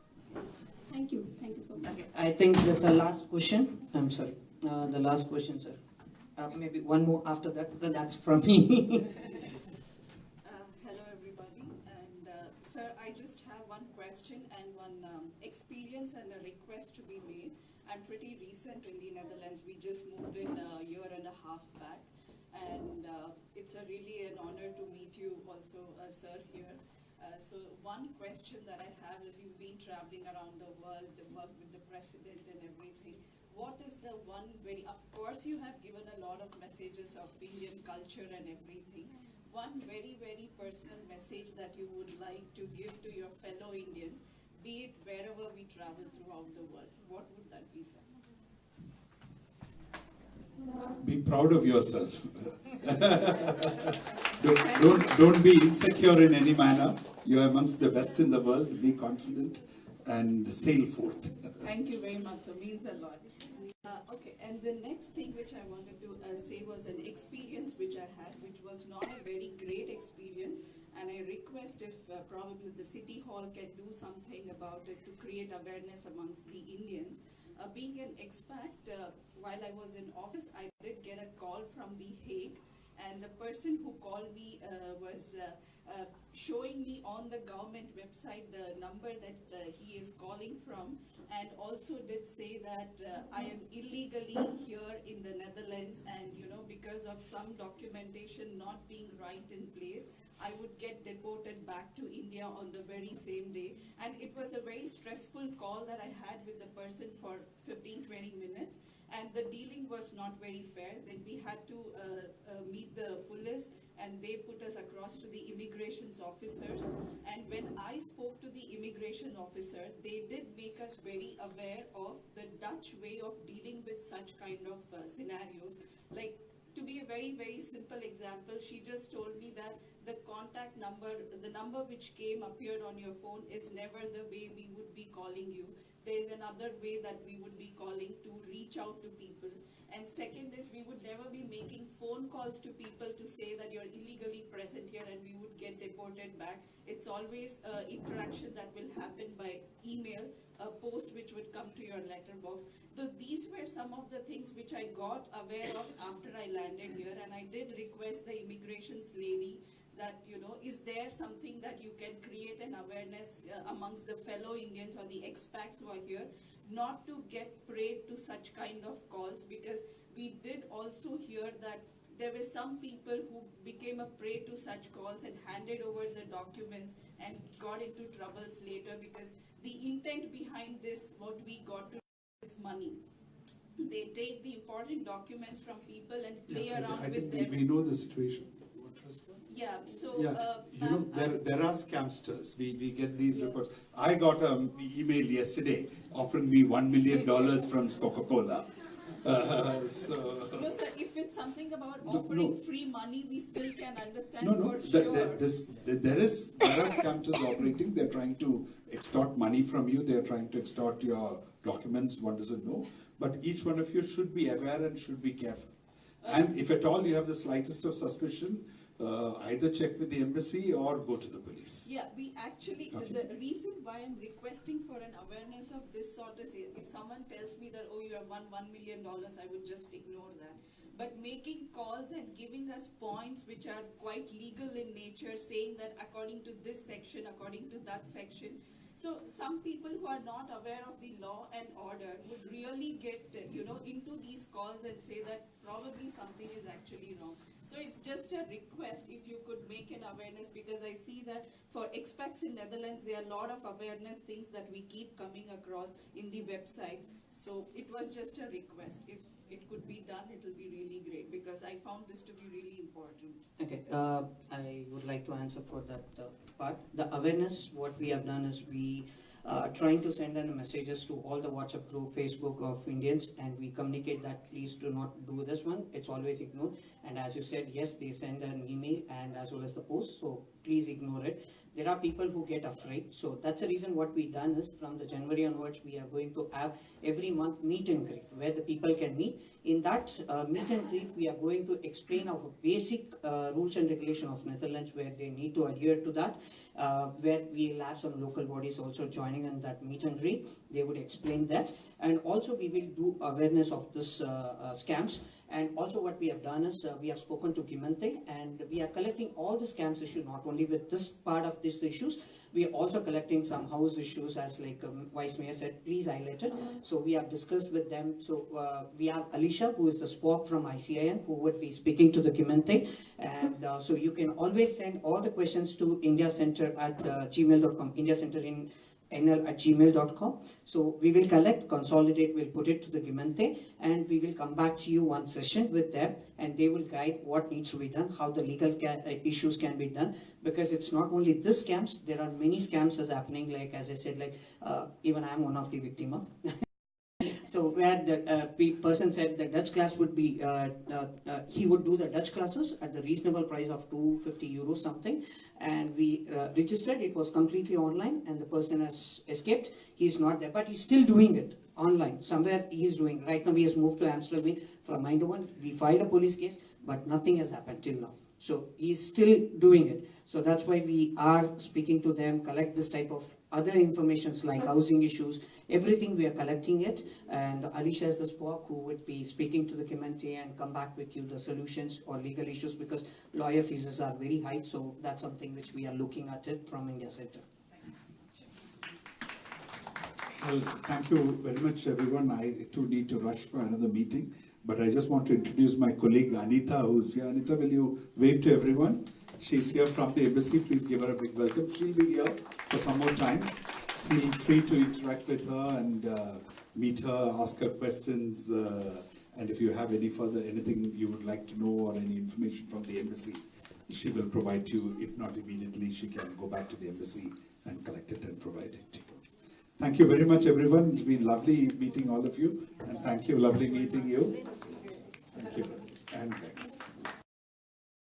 Thank you so much. Okay, I think that's the last question. I'm sorry, the last question, sir. Maybe one more after that, but that's from me. Hello everybody, and sir, I just have one question and one experience and a request to be made. I'm pretty recent in the Netherlands. We just moved in a year and a half back. And it's really an honor to meet you also, sir, here. So one question that I have is, you've been traveling around the world, worked with the president and everything. What is the one of course you have given a lot of messages of Indian culture and everything. One very, very personal message that you would like to give to your fellow Indians, be it wherever we travel throughout the world. What would that be, sir? Be proud of yourself. don't be insecure in any manner. You are amongst the best in the world. Be confident and sail forth. Thank you very much. So means a lot. Okay, and the next thing which I wanted to say was an experience which I had, which was not a very great experience, and I request if probably the City Hall can do something about it to create awareness amongst the Indians. Being an expat, while I was in office, I did get a call from The Hague, and the person who called me was showing me on the government website the number that he is calling from, and also did say that I am illegally here in the Netherlands, and because of some documentation not being right in place, I would get deported back to India on the very same day. And it was a very stressful call that I had with the person for 15-20 minutes, and the dealing was not very fair. Then we had to meet the police, and they put us across to the immigration officers. And when I spoke to the immigration officer, they did make us very aware of the Dutch way of dealing with such kind of scenarios. Like, to be a very, very simple example, she just told me that the contact number, the number which appeared on your phone is never the way we would be calling you. There's another way that we would be calling to reach out to people. And second is, we would never be making phone calls to people to say that you're illegally present here and we would get deported back. It's always interaction that will happen by email, a post which would come to your letterbox. So these were some of the things which I got aware of after I landed here, and I did request the immigrations lady that, is there something that you can create an awareness amongst the fellow Indians or the expats who are here, not to get prey to such kind of calls, because we did also hear that there were some people who became a prey to such calls and handed over the documents and got into troubles later, because the intent behind this, what we got to is money. They take the important documents from people and play around with them. We know the situation. Yeah, so there are scamsters. We get these reports. I got an email yesterday offering me $1 million from Coca-Cola. No, sir, if it's something about offering free money, we still can understand for sure. There are scamsters operating. They're trying to extort money from you. They're trying to extort your documents. One doesn't know. But each one of you should be aware and should be careful. And if at all you have the slightest of suspicion, either check with the embassy or go to the police. Yeah, we actually, the reason why I'm requesting for an awareness of this sort is, if someone tells me that, oh, you have won $1 million, I would just ignore that. But making calls and giving us points which are quite legal in nature, saying that according to this section, according to that section. So some people who are not aware of the law and order would really get, into these calls and say that probably something is actually wrong. So it's just a request if you could make an awareness, because I see that for expats in Netherlands, there are a lot of awareness things that we keep coming across in the websites. So it was just a request. If it could be done, it will be really great, because I found this to be really important. Okay, I would like to answer for that part. The awareness, what we have done is we trying to send in messages to all the WhatsApp group, Facebook of Indians, and we communicate that please do not do this one. It's always ignored. And as you said, yes, they send an email and as well as the post, so please ignore it. There are people who get afraid, so that's the reason what we done is from the January onwards we are going to have every month meet and greet where the people can meet. In that meet and greet we are going to explain our basic rules and regulation of Netherlands, where they need to adhere to that, where we will have some local bodies also joining in that meet and greet. They would explain that, and also we will do awareness of this scams. And also what we have done is we have spoken to Gemeente, and we are collecting all the scams issue, not only with this part of these issues, we are also collecting some house issues, as like Vice Mayor said, please highlight it. So we have discussed with them. So we have Alicia, who is the spoke from ICIN, who would be speaking to the Gemeente. And so you can always send all the questions to indiacenter@gmail.com, indiacenter in nl@gmail.com. So we will collect, consolidate, we'll put it to the Gemeente, and we will come back to you one session with them, and they will guide what needs to be done, how the legal issues can be done, because it's not only this scams, there are many scams is happening, like as I said, like even I'm one of the victim. So where the person said the Dutch class would be, he would do the Dutch classes at the reasonable price of 250 euros something, and we registered, it was completely online, and the person has escaped, he's not there, but he's still doing it online, somewhere he's doing. Right now he has moved to Amsterdam from Eindhoven, we filed a police case, but nothing has happened till now. So he's still doing it. So that's why we are speaking to them, collect this type of other informations like housing issues, everything we are collecting it. And Alicia is the spoke who would be speaking to the Gemeente and come back with you the solutions or legal issues, because lawyer fees are very high. So that's something which we are looking at it from India Center. Well, thank you very much, everyone. I too need to rush for another meeting, but I just want to introduce my colleague Anita, who's here. Anita, will you wave to everyone? She's here from the embassy. Please give her a big welcome. She'll be here for some more time. Feel free to interact with her and meet her, ask her questions, and if you have anything you would like to know or any information from the embassy, she will provide you. If not immediately, she can go back to the embassy and collect it and provide it to you. Thank you very much, everyone. It's been lovely meeting all of you, and thank you, lovely meeting you. Thank you, and thanks.